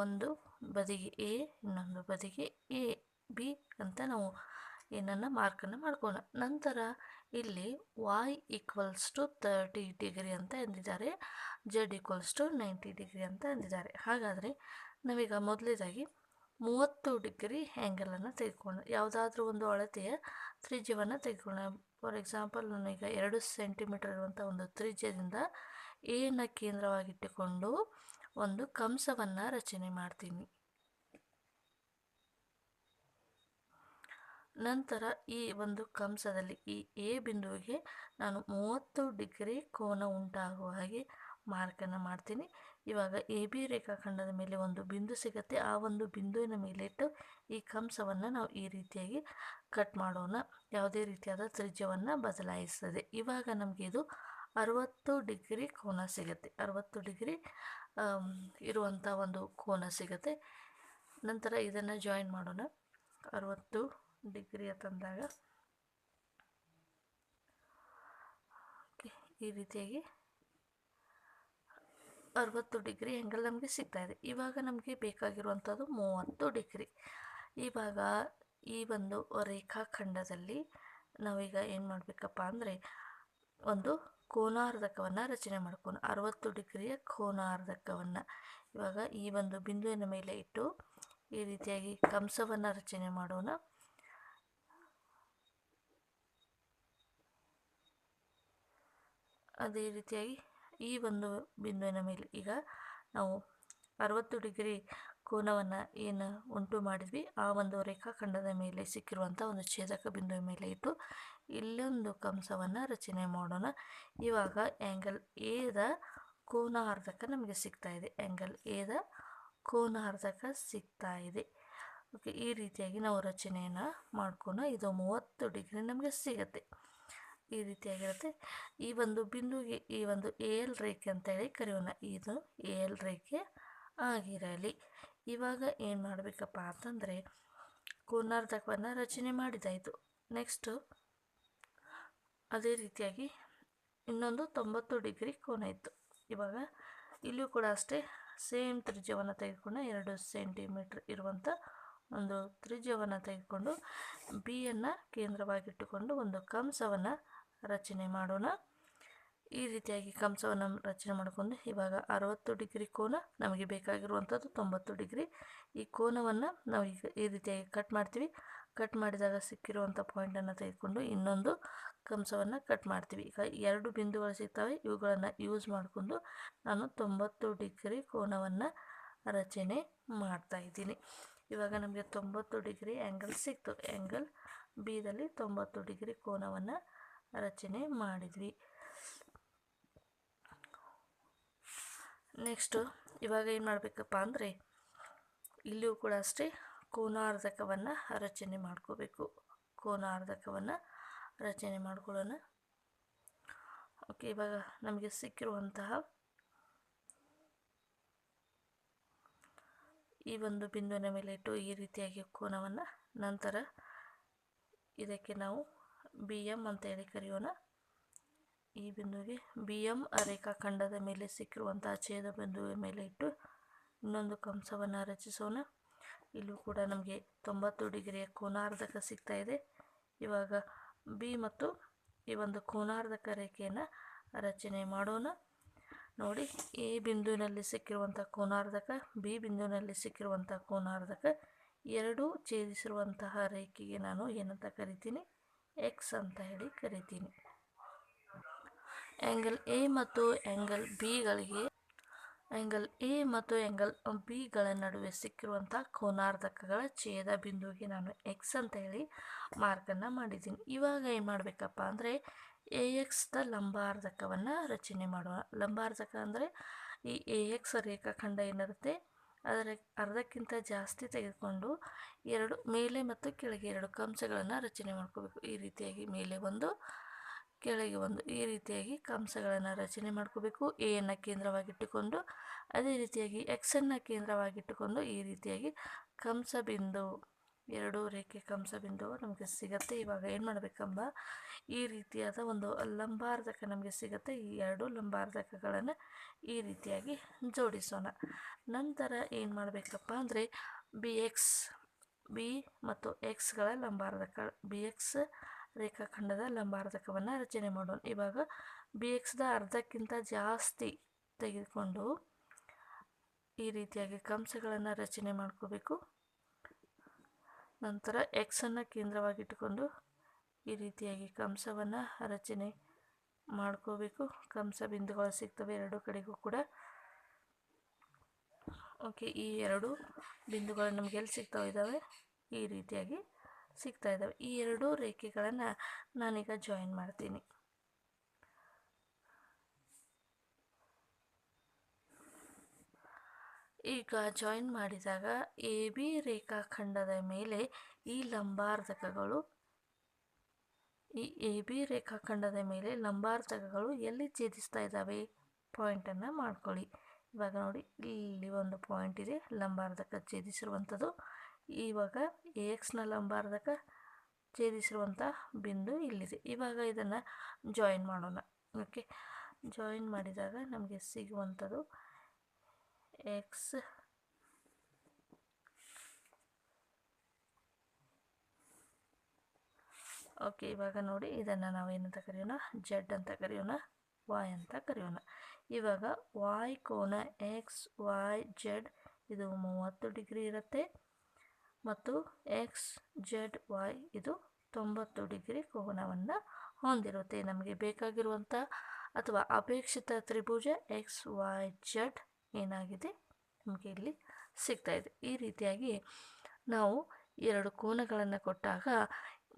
ಒಂದು ಬದಿಗೆ ಎ, ಇನ್ನೊಂದು ಬದಿಗೆ ಎ ಬಿ ಅಂತ ನಾವು ಏನನ್ನು ಮಾರ್ಕನ್ನು ಮಾಡ್ಕೋಣ. ನಂತರ ಇಲ್ಲಿ y ಈಕ್ವಲ್ಸ್ ಟು 30 ಡಿಗ್ರಿ ಅಂತ ಎಂದಿದ್ದಾರೆ, z ಈಕ್ವಲ್ಸ್ ಟು 90 ಡಿಗ್ರಿ ಅಂತ ಎಂದಿದ್ದಾರೆ. ಹಾಗಾದರೆ ನಾವೀಗ ಮೊದಲೇದಾಗಿ 30 ಡಿಗ್ರಿ ಆ್ಯಂಗಲನ್ನು ತೆಗೆದುಕೊಂಡು ಯಾವುದಾದ್ರೂ ಒಂದು ಅಳತೆಯ ತ್ರಿಜ್ಯವನ್ನು ತೆಗೆದುಕೊಳ್ಳೋಣ. ಫಾರ್ ಎಕ್ಸಾಂಪಲ್, ನಾನೀಗ 2 ಸೆಂಟಿಮೀಟರ್ ಇರುವಂಥ ಒಂದು ತ್ರಿಜ್ಯದಿಂದ ಎನ ಕೇಂದ್ರವಾಗಿಟ್ಟುಕೊಂಡು ಒಂದು ಕಂಸವನ್ನು ರಚನೆ ಮಾಡ್ತೀನಿ. ನಂತರ ಈ ಒಂದು ಕಂಸದಲ್ಲಿ ಈ ಎ ಬಿಂದುವಿಗೆ ನಾನು 30 ಡಿಗ್ರಿ ಕೋನ ಉಂಟಾಗುವ ಹಾಗೆ ಮಾರ್ಕನ್ನು ಮಾಡ್ತೀನಿ. ಇವಾಗ ಎ ಬಿ ರೇಖಾಖಂಡದ ಮೇಲೆ ಒಂದು ಬಿಂದು ಸಿಗುತ್ತೆ. ಆ ಒಂದು ಬಿಂದುವಿನ ಮೇಲೆ ಇಟ್ಟು ಈ ಕಂಸವನ್ನು ನಾವು ಈ ರೀತಿಯಾಗಿ ಕಟ್ ಮಾಡೋಣ. ಯಾವುದೇ ರೀತಿಯಾದ ತ್ರಿಜ್ಯವನ್ನು ಬದಲಾಯಿಸ್ತದೆ. ಇವಾಗ ನಮಗೆ ಇದು 60 ಡಿಗ್ರಿ ಕೋನ ಸಿಗುತ್ತೆ. 60 ಡಿಗ್ರಿ ಇರುವಂಥ ಒಂದು ಕೋನ ಸಿಗುತ್ತೆ. ನಂತರ ಇದನ್ನು ಜಾಯಿನ್ ಮಾಡೋಣ. 60 ಡಿಗ್ರಿ ತಂದಾಗ ಈ ರೀತಿಯಾಗಿ 60 ಡಿಗ್ರಿ ಆ್ಯಂಗಲ್ ನಮಗೆ ಸಿಗ್ತಾ ಇದೆ. ಇವಾಗ ನಮಗೆ ಬೇಕಾಗಿರುವಂಥದ್ದು 30 ಡಿಗ್ರಿ. ಇವಾಗ ಈ ಒಂದು ರೇಖಾಖಂಡದಲ್ಲಿ ನಾವೀಗ ಏನು ಮಾಡಬೇಕಪ್ಪ ಅಂದರೆ ಒಂದು ಕೋನಾರ್ಧಕವನ್ನು ರಚನೆ ಮಾಡ್ಕೋಣ. 60 ಡಿಗ್ರಿಯ ಕೋನಾರ್ಧಕವನ್ನು ಇವಾಗ ಈ ಒಂದು ಬಿಂದುವಿನ ಮೇಲೆ ಇಟ್ಟು ಈ ರೀತಿಯಾಗಿ ಕಂಸವನ್ನು ರಚನೆ ಮಾಡೋಣ. ಅದೇ ರೀತಿಯಾಗಿ ಈ ಒಂದು ಬಿಂದುವಿನ ಮೇಲೆ ಈಗ ನಾವು 60 ಡಿಗ್ರಿ ಕೋನವನ್ನು ಏನು ಉಂಟು ಮಾಡಿದ್ವಿ ಆ ಒಂದು ರೇಖಾಖಂಡದ ಮೇಲೆ ಸಿಕ್ಕಿರುವಂಥ ಒಂದು ಛೇದಕ ಬಿಂದುವಿನ ಮೇಲೆ ಇಟ್ಟು ಇಲ್ಲೊಂದು ಕಂಸವನ್ನು ರಚನೆ ಮಾಡೋಣ. ಇವಾಗ ಆ್ಯಂಗಲ್ ಎದ ಕೋನಾರ್ಧಕ ನಮಗೆ ಸಿಗ್ತಾ ಇದೆ. ಆ್ಯಂಗಲ್ ಎದ ಕೋನಾರ್ಧಕ ಸಿಗ್ತಾ ಇದೆ. ಓಕೆ, ಈ ರೀತಿಯಾಗಿ ನಾವು ರಚನೆಯನ್ನು ಮಾಡ್ಕೋಣ. ಇದು 30 ಡಿಗ್ರಿ ನಮಗೆ ಸಿಗುತ್ತೆ. ಈ ರೀತಿಯಾಗಿರುತ್ತೆ. ಈ ಒಂದು ಬಿಂದುಗೆ ಈ ಒಂದು ಎ ಎಲ್ ರೇಖೆ ಅಂತೇಳಿ ಕರೆಯೋಣ. ಇದು ಎ ಎಲ್ ರೇಖೆ ಆಗಿರಲಿ. ಇವಾಗ ಏನು ಮಾಡಬೇಕಪ್ಪ ಅಂತಂದರೆ ಕೋನಾರ್ಧಕವನ್ನು ರಚನೆ ಮಾಡಿದಾಯಿತು. ನೆಕ್ಸ್ಟು ಅದೇ ರೀತಿಯಾಗಿ ಇನ್ನೊಂದು 90 ಡಿಗ್ರಿ ಕೋನ ಇತ್ತು. ಇವಾಗ ಇಲ್ಲಿಯೂ ಕೂಡ ಅಷ್ಟೇ ಸೇಮ್ ತ್ರಿಜ್ಯವನ್ನು ತೆಗೆದುಕೊಂಡು 2 ಸೆಂಟಿಮೀಟ್ರ್ ಇರುವಂಥ ಒಂದು ತ್ರಿಜ್ಯವನ್ನು ತೆಗೆದುಕೊಂಡು ಬಿಯನ್ನು ಕೇಂದ್ರವಾಗಿಟ್ಟುಕೊಂಡು ಒಂದು ಕಂಸವನ್ನು ರಚನೆ ಮಾಡೋಣ. ಈ ರೀತಿಯಾಗಿ ಕಂಸವನ್ನು ರಚನೆ ಮಾಡಿಕೊಂಡು ಇವಾಗ 60 ಡಿಗ್ರಿ ಕೋನ ನಮಗೆ ಬೇಕಾಗಿರುವಂಥದ್ದು 90 ಡಿಗ್ರಿ. ಈ ಕೋನವನ್ನು ನಾವು ಈಗ ಈ ರೀತಿಯಾಗಿ ಕಟ್ ಮಾಡ್ತೀವಿ. ಕಟ್ ಮಾಡಿದಾಗ ಸಿಕ್ಕಿರುವಂಥ ಪಾಯಿಂಟನ್ನು ತೆಗೆದುಕೊಂಡು ಇನ್ನೊಂದು ಕಂಸವನ್ನು ಕಟ್ ಮಾಡ್ತೀವಿ. ಈಗ 2 ಬಿಂದುಗಳು ಸಿಗ್ತವೆ. ಇವುಗಳನ್ನು ಯೂಸ್ ಮಾಡಿಕೊಂಡು ನಾನು 90 ಡಿಗ್ರಿ ಕೋನವನ್ನು ರಚನೆ ಮಾಡ್ತಾ ಇದ್ದೀನಿ. ಇವಾಗ ನಮಗೆ 90 ಡಿಗ್ರಿ ಆ್ಯಂಗಲ್ ಸಿಕ್ತು. ಆ್ಯಂಗಲ್ ಬಿದಲ್ಲಿ 90 ಡಿಗ್ರಿ ಕೋನವನ್ನು ರಚನೆ ಮಾಡಿದ್ವಿ. ನೆಕ್ಸ್ಟು ಇವಾಗ ಏನು ಮಾಡಬೇಕಪ್ಪ ಅಂದರೆ ಇಲ್ಲಿಯೂ ಕೂಡ ಅಷ್ಟೇ ಕೋನಾರ್ಧಕವನ್ನು ರಚನೆ ಮಾಡ್ಕೋಬೇಕು. ಕೋನಾರ್ಧಕವನ್ನು ರಚನೆ ಮಾಡ್ಕೊಳ್ಳೋಣ. ಓಕೆ, ಇವಾಗ ನಮಗೆ ಸಿಕ್ಕಿರುವಂತಹ ಈ ಒಂದು ಬಿಂದುವಿನ ಮೇಲೆ ಇಟ್ಟು ಈ ರೀತಿಯಾಗಿ ಕೋನವನ್ನು, ನಂತರ ಇದಕ್ಕೆ ನಾವು ಬಿ ಎಮ್ ಅಂತ ಹೇಳಿ ಕರೆಯೋಣ. ಈ ಬಿಂದುವಿಗೆ ಬಿ ಎಮ್ ರೇಖಾಖಂಡದ ಮೇಲೆ ಸಿಕ್ಕಿರುವಂತಹ ಛೇದ ಬಿಂದುವಿನ ಮೇಲೆ ಇಟ್ಟು ಇನ್ನೊಂದು ಕಂಸವನ್ನು ರಚಿಸೋಣ. ಇಲ್ಲೂ ಕೂಡ ನಮಗೆ 90 ಡಿಗ್ರಿಯ ಕೋನಾರ್ಧಕ ಸಿಗ್ತಾ ಇದೆ. ಇವಾಗ ಬಿ ಮತ್ತು ಈ ಒಂದು ಕೋನಾರ್ಧಕ ರೇಖೆಯನ್ನು ರಚನೆ ಮಾಡೋಣ. ನೋಡಿ, ಎ ಬಿಂದುವಿನಲ್ಲಿ ಸಿಕ್ಕಿರುವಂಥ ಕೋನಾರ್ಧಕ, ಬಿ ಬಿಂದುವಿನಲ್ಲಿ ಸಿಕ್ಕಿರುವಂಥ ಕೋನಾರ್ಧಕ ಎರಡೂ ಛೇದಿಸಿರುವಂತಹ ರೇಖೆಗೆ ನಾನು ಏನಂತ ಕರಿತೀನಿ? ಎಕ್ಸ್ ಅಂತ ಹೇಳಿ ಕರಿತೀನಿ. ಆ್ಯಂಗಲ್ ಎ ಮತ್ತು ಆ್ಯಂಗಲ್ ಬಿಗಳ ನಡುವೆ ಸಿಕ್ಕಿರುವಂಥ ಕೋನಾರ್ಧಕಗಳ ಛೇದ ಬಿಂದುವಿಗೆ ನಾನು ಎಕ್ಸ್ ಅಂತ ಹೇಳಿ ಮಾರ್ಕನ್ನು ಮಾಡಿದ್ದೀನಿ. ಇವಾಗ ಏನು ಮಾಡಬೇಕಪ್ಪ ಅಂದರೆ ಎ ಎಕ್ಸ್ದ ಲಂಬಾರ್ಧಕವನ್ನು ರಚನೆ ಮಾಡೋಣ. ಲಂಬಾರ್ಧಕ ಅಂದರೆ ಈ ಎ ಎಕ್ಸ್ ರೇಖಾಖಂಡ ಏನಿರುತ್ತೆ ಅದರ ಅರ್ಧಕ್ಕಿಂತ ಜಾಸ್ತಿ ತೆಗೆದುಕೊಂಡು ಎರಡು ಮೇಲೆ ಮತ್ತು ಕೆಳಗೆ ಎರಡು ಕಂಸಗಳನ್ನು ರಚನೆ ಮಾಡ್ಕೋಬೇಕು. ಈ ರೀತಿಯಾಗಿ ಮೇಲೆ ಒಂದು, ಕೆಳಗೆ ಒಂದು, ಈ ರೀತಿಯಾಗಿ ಕಂಸಗಳನ್ನು ರಚನೆ ಮಾಡ್ಕೋಬೇಕು. ಎಯನ್ನು ಕೇಂದ್ರವಾಗಿಟ್ಟುಕೊಂಡು, ಅದೇ ರೀತಿಯಾಗಿ ಎಕ್ಸನ್ನು ಕೇಂದ್ರವಾಗಿಟ್ಟುಕೊಂಡು ಈ ರೀತಿಯಾಗಿ ಕಂಸ ಬಿಂದು, ಎರಡೂ ರೇಖೆ ಕಂಸ ಬಿಂದು ನಮಗೆ ಸಿಗುತ್ತೆ. ಇವಾಗ ಏನು ಮಾಡಬೇಕಂಬ ಈ ರೀತಿಯಾದ ಒಂದು ಲಂಬಾರ್ಧಕ ನಮಗೆ ಸಿಗುತ್ತೆ. ಈ ಎರಡು ಲಂಬಾರ್ಧಕಗಳನ್ನು ಈ ರೀತಿಯಾಗಿ ಜೋಡಿಸೋಣ. ನಂತರ ಏನು ಮಾಡಬೇಕಪ್ಪ ಅಂದರೆ ಬಿ ಮತ್ತು ಎಕ್ಸ್ಗಳ ಲಂಬಾರ್ಧಕ, ಬಿ ಎಕ್ಸ್ ರೇಖಾಖಂಡದ ಲಂಬಾರ್ಧಕವನ್ನು ರಚನೆ ಮಾಡೋಣ. ಇವಾಗ ಬಿ ಎಕ್ಸ್ದ ಅರ್ಧಕ್ಕಿಂತ ಜಾಸ್ತಿ ತೆಗೆದುಕೊಂಡು ಈ ರೀತಿಯಾಗಿ ಕಂಸಗಳನ್ನು ರಚನೆ ಮಾಡ್ಕೋಬೇಕು. ನಂತರ ಎಕ್ಸನ್ನು ಕೇಂದ್ರವಾಗಿಟ್ಟುಕೊಂಡು ಈ ರೀತಿಯಾಗಿ ಕಂಸವನ್ನು ರಚನೆ ಮಾಡ್ಕೋಬೇಕು. ಕಂಸ ಬಿಂದುಗಳು ಸಿಗ್ತವೆ ಎರಡೂ ಕಡೆಗೂ ಕೂಡ. ಓಕೆ, ಈ ಎರಡು ಬಿಂದುಗಳು ನಮಗೆ ಎಲ್ಲಿ ಸಿಗ್ತಾ ಇದ್ದಾವೆ? ಈ ರೀತಿಯಾಗಿ ಸಿಗ್ತಾ ಇದ್ದಾವೆ. ಈ ಎರಡೂ ರೇಖೆಗಳನ್ನು ನಾನೀಗ ಜಾಯಿನ್ ಮಾಡ್ತೀನಿ. ಈಗ ಜಾಯಿನ್ ಮಾಡಿದಾಗ ಎ ಬಿ ರೇಖಾಖಂಡದ ಮೇಲೆ ಈ ಲಂಬಾರ್ಧಕಗಳು ಎಲ್ಲಿ ಛೇದಿಸ್ತಾ ಇದ್ದಾವೆ? ಪಾಯಿಂಟನ್ನು ಮಾಡ್ಕೊಳ್ಳಿ. ಇವಾಗ ನೋಡಿ, ಇಲ್ಲಿ ಒಂದು ಪಾಯಿಂಟ್ ಇದೆ ಲಂಬಾರ್ಧಕ ಛೇದಿಸಿರುವಂಥದ್ದು. ಇವಾಗ ಎ ಎಕ್ಸ್ನ ಲಂಬಾರ್ಧಕ ಛೇದಿಸಿರುವಂಥ ಬಿಂದು ಇಲ್ಲಿದೆ. ಇವಾಗ ಇದನ್ನು ಜಾಯಿನ್ ಮಾಡೋಣ. ಓಕೆ, ಜಾಯಿನ್ ಮಾಡಿದಾಗ ನಮಗೆ ಸಿಗುವಂಥದ್ದು ಎಕ್ಸ್ ಓಕೆ. ಇವಾಗ ನೋಡಿ, ಇದನ್ನು ನಾವು ಏನಂತ ಕರೆಯೋಣ? ಜೆಡ್ ಅಂತ ಕರೆಯೋಣ, ವಾಯ್ ಅಂತ ಕರೆಯೋಣ. ಇವಾಗ ವಾಯ್ ಕೋನ ಎಕ್ಸ್ ವೈ ಜೆಡ್ ಇದು 30 ಡಿಗ್ರಿ ಇರುತ್ತೆ ಮತ್ತು ಎಕ್ಸ್ ಜೆಡ್ ವೈ ಇದು 90 ಡಿಗ್ರಿ ಕೋನವನ್ನು ಹೊಂದಿರುತ್ತೆ. ನಮಗೆ ಬೇಕಾಗಿರುವಂಥ ಅಥವಾ ಅಪೇಕ್ಷಿತ ತ್ರಿಭುಜ ಎಕ್ಸ್ ವೈ ಜೆಡ್ ಏನಾಗಿದೆ ನಮಗೆ ಇಲ್ಲಿ ಸಿಗ್ತಾ ಇದೆ. ಈ ರೀತಿಯಾಗಿ ನಾವು ಎರಡು ಕೋನಗಳನ್ನು ಕೊಟ್ಟಾಗ,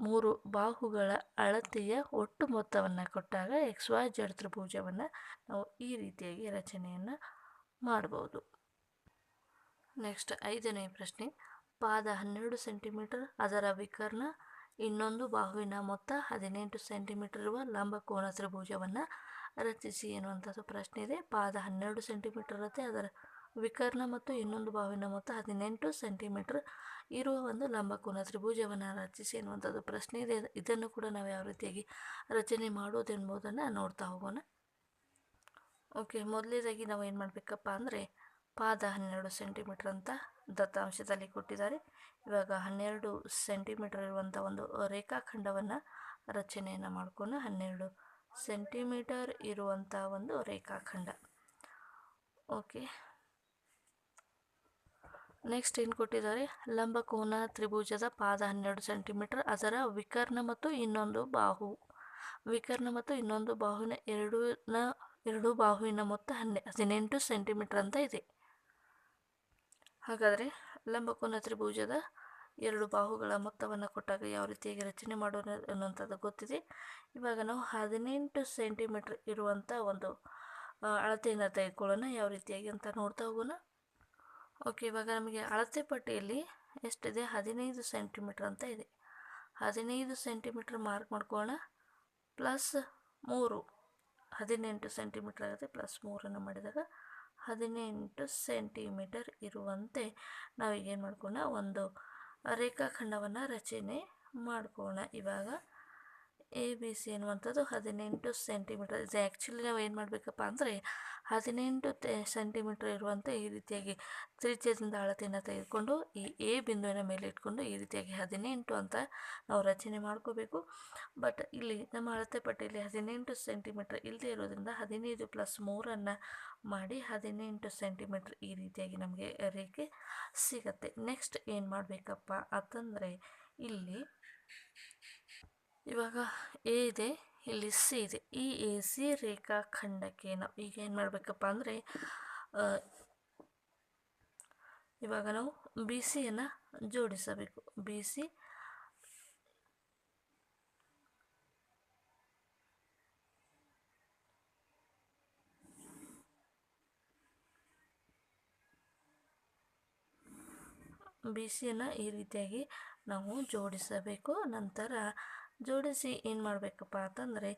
ಮೂರು ಬಾಹುಗಳ ಅಳತೆಯ ಒಟ್ಟು ಮೊತ್ತವನ್ನು ಕೊಟ್ಟಾಗ ಎಕ್ಸ್ ವೈ ಜೆಡ್ ತ್ರಿಭುಜವನ್ನು ನಾವು ಈ ರೀತಿಯಾಗಿ ರಚನೆಯನ್ನು ಮಾಡ್ಬೋದು. ನೆಕ್ಸ್ಟ್ 5ನೇ ಪ್ರಶ್ನೆ. ಪಾದ 12 ಸೆಂಟಿಮೀಟರ್, ಅದರ ವಿಕರ್ಣ ಇನ್ನೊಂದು ಬಾಹುವಿನ ಮೊತ್ತ 18 ಸೆಂಟಿಮೀಟರ್ ಇರುವ ಲಂಬಕೋನ ತ್ರಿಭುಜವನ್ನು ರಚಿಸಿ ಎನ್ನುವಂಥದ್ದು ಪ್ರಶ್ನೆ ಇದೆ. ಪಾದ 12 ಸೆಂಟಿಮೀಟರ್ ಇರುತ್ತೆ, ಅದರ ವಿಕರ್ಣ ಮತ್ತು ಇನ್ನೊಂದು ಬಾಹುವಿನ ಮೊತ್ತ 18 ಸೆಂಟಿಮೀಟರ್ ಇರುವ ಒಂದು ಲಂಬಕೋನ ತ್ರಿಭುಜವನ್ನು ರಚಿಸಿ ಎನ್ನುವಂಥದ್ದು ಪ್ರಶ್ನೆ ಇದೆ. ಇದನ್ನು ಕೂಡ ನಾವು ಯಾವ ರೀತಿಯಾಗಿ ರಚನೆ ಮಾಡೋದೆಂಬುದನ್ನು ನೋಡ್ತಾ ಹೋಗೋಣ. ಓಕೆ, ಮೊದಲನೇದಾಗಿ ನಾವು ಏನು ಮಾಡಬೇಕಪ್ಪ ಅಂದರೆ ಪಾದ 12 ಸೆಂಟಿಮೀಟರ್ ಅಂತ ದತ್ತಾಂಶದಲ್ಲಿ ಕೊಟ್ಟಿದ್ದಾರೆ. ಇವಾಗ 12 ಸೆಂಟಿಮೀಟರ್ ಇರುವಂಥ ಒಂದು ರೇಖಾಖಂಡವನ್ನು ರಚನೆಯನ್ನು ಮಾಡ್ಕೊಂಡು 12 ಸೆಂಟಿಮೀಟರ್ ಇರುವಂಥ ಒಂದು ರೇಖಾಖಂಡ. ಓಕೆ, ನೆಕ್ಸ್ಟ್ ಏನು ಕೊಟ್ಟಿದ್ದಾರೆ? ಲಂಬಕೋನ ತ್ರಿಭುಜದ ಪಾದ 12 ಸೆಂಟಿಮೀಟರ್, ಅದರ ವಿಕರ್ಣ ಮತ್ತು ಇನ್ನೊಂದು ಬಾಹುವಿನ ಎರಡು ಬಾಹುವಿನ ಮೊತ್ತ 18 ಸೆಂಟಿಮೀಟರ್ ಅಂತ ಇದೆ. ಹಾಗಾದರೆ ಲಂಬಕೋನ ತ್ರಿಭುಜದ ಎರಡು ಬಾಹುಗಳ ಮೊತ್ತವನ್ನು ಕೊಟ್ಟಾಗ ಯಾವ ರೀತಿಯಾಗಿ ರಚನೆ ಮಾಡೋಣ ಅನ್ನುವಂಥದ್ದು ಗೊತ್ತಿದೆ. ಇವಾಗ ನಾವು 18 ಸೆಂಟಿಮೀಟರ್ ಇರುವಂಥ ಒಂದು ಅಳತೆಯನ್ನು ತೆಗೆದುಕೊಳ್ಳೋಣ. ಯಾವ ರೀತಿಯಾಗಿ ಅಂತ ನೋಡ್ತಾ ಹೋಗೋಣ. ಓಕೆ, ಇವಾಗ ನಮಗೆ ಅಳತೆ ಪಟ್ಟಿಯಲ್ಲಿ ಎಷ್ಟಿದೆ? 15 ಸೆಂಟಿಮೀಟರ್ ಅಂತ ಇದೆ. 15 ಸೆಂಟಿಮೀಟರ್ ಮಾರ್ಕ್ ಮಾಡ್ಕೊಳ್ಳೋಣ. +3 18 ಸೆಂಟಿಮೀಟರ್ ಆಗುತ್ತೆ. +3 ಮಾಡಿದಾಗ 18 ಸೆಂಟಿಮೀಟರ್ ಇರುವಂತೆ ನಾವೀಗ ಏನು ಮಾಡ್ಕೊಳ್ಳೋಣ? ಒಂದು ರೇಖಾಖಂಡವನ್ನು ರಚನೆ ಮಾಡ್ಕೊಳ್ಳೋಣ. ಇವಾಗ ಎ ಬಿ ಸಿ ಎನ್ನುವಂಥದ್ದು 18 ಸೆಂಟಿಮೀಟರ್ ಇದೆ. ಆ್ಯಕ್ಚುಲಿ ನಾವು ಏನು ಮಾಡಬೇಕಪ್ಪ ಅಂದರೆ 18 ಸೆಂಟಿಮೀಟರ್ ಇರುವಂಥ ಈ ರೀತಿಯಾಗಿ ತ್ರಿಜ್ಯದಿಂದ ಅಳತೆಯನ್ನು ತೆಗೆದುಕೊಂಡು ಈ ಎ ಬಿಂದುವಿನ ಮೇಲೆ ಇಟ್ಕೊಂಡು ಈ ರೀತಿಯಾಗಿ 18 ಅಂತ ನಾವು ರಚನೆ ಮಾಡ್ಕೋಬೇಕು. ಬಟ್ ಇಲ್ಲಿ ನಮ್ಮ ಅಳತೆ ಪಟ್ಟಿಯಲ್ಲಿ 18 ಸೆಂಟಿಮೀಟರ್ ಇಲ್ಲದೆ ಇರೋದ್ರಿಂದ 15 ಪ್ಲಸ್ 3 ಮಾಡಿ 18 ಸೆಂಟಿಮೀಟರ್ ಈ ರೀತಿಯಾಗಿ ನಮಗೆ ರೇಖೆ ಸಿಗತ್ತೆ. ನೆಕ್ಸ್ಟ್ ಏನು ಮಾಡಬೇಕಪ್ಪ ಅಂತಂದರೆ ಇಲ್ಲಿ ಇವಾಗ ಎ ಇದೆ, ಇಲ್ಲಿ ಸಿ ಇದೆ. ಈ ಎ ಸಿ ರೇಖಾಖಂಡಕ್ಕೆ ನಾವು ಈಗ ಏನು ಮಾಡಬೇಕಪ್ಪ ಅಂದರೆ ಇವಾಗ ನಾವು ಬಿ ಸಿಯನ್ನು ಜೋಡಿಸಬೇಕು. ಬಿ ಸಿ ಸಿಯನ್ನು ಈ ರೀತಿಯಾಗಿ ನಾವು ಜೋಡಿಸಬೇಕು. ನಂತರ ಜೋಡಿಸಿ ಏನು ಮಾಡಬೇಕಪ್ಪ ಅಂತಂದರೆ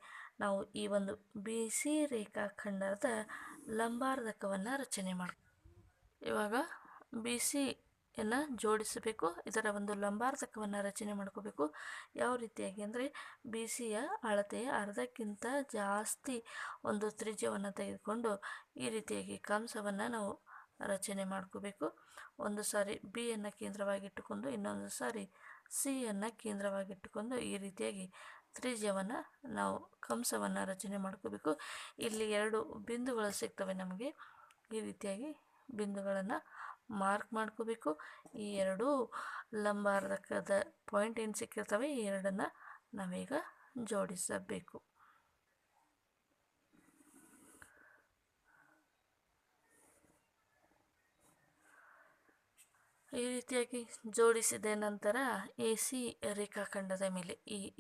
ನಾವು ಈ ಒಂದು ಬಿ ಸಿ ರೇಖಾಖಂಡದ ಲಂಬಾರ್ಧಕವನ್ನು ರಚನೆ ಮಾಡಿ ಇವಾಗ ಬಿ ಸಿಯನ್ನು ಜೋಡಿಸಬೇಕು. ಇದರ ಒಂದು ಲಂಬಾರ್ಧಕವನ್ನು ರಚನೆ ಮಾಡ್ಕೋಬೇಕು. ಯಾವ ರೀತಿಯಾಗಿ ಅಂದರೆ ಬಿ ಸಿಯ ಅಳತೆಯ ಅರ್ಧಕ್ಕಿಂತ ಜಾಸ್ತಿ ಒಂದು ತ್ರಿಜ್ಯವನ್ನು ತೆಗೆದುಕೊಂಡು ಈ ರೀತಿಯಾಗಿ ಕಂಸವನ್ನು ನಾವು ರಚನೆ ಮಾಡ್ಕೋಬೇಕು. ಒಂದು ಸಾರಿ ಬಿಯನ್ನು ಕೇಂದ್ರವಾಗಿಟ್ಟುಕೊಂಡು ಇನ್ನೊಂದು ಸಾರಿ ಸಿಯನ್ನು ಕೇಂದ್ರವಾಗಿಟ್ಟುಕೊಂಡು ಈ ರೀತಿಯಾಗಿ ತ್ರಿಜ್ಯವನ್ನು ನಾವು ಕಂಸವನ್ನು ರಚನೆ ಮಾಡ್ಕೋಬೇಕು. ಇಲ್ಲಿ 2 ಬಿಂದುಗಳು ಸಿಗ್ತವೆ ನಮಗೆ. ಈ ರೀತಿಯಾಗಿ ಬಿಂದುಗಳನ್ನು ಮಾರ್ಕ್ ಮಾಡ್ಕೋಬೇಕು. ಈ 2 ಲಂಬಾರ್ಧಕದ ಪಾಯಿಂಟ್ ಏನು ಸಿಕ್ಕಿರ್ತವೆ ಈ 2 ನಾವೀಗ ಜೋಡಿಸಬೇಕು. ಈ ರೀತಿಯಾಗಿ ಜೋಡಿಸಿದ ನಂತರ ಎ ಸಿ ರೇಖಾಖಂಡದ ಮೇಲೆ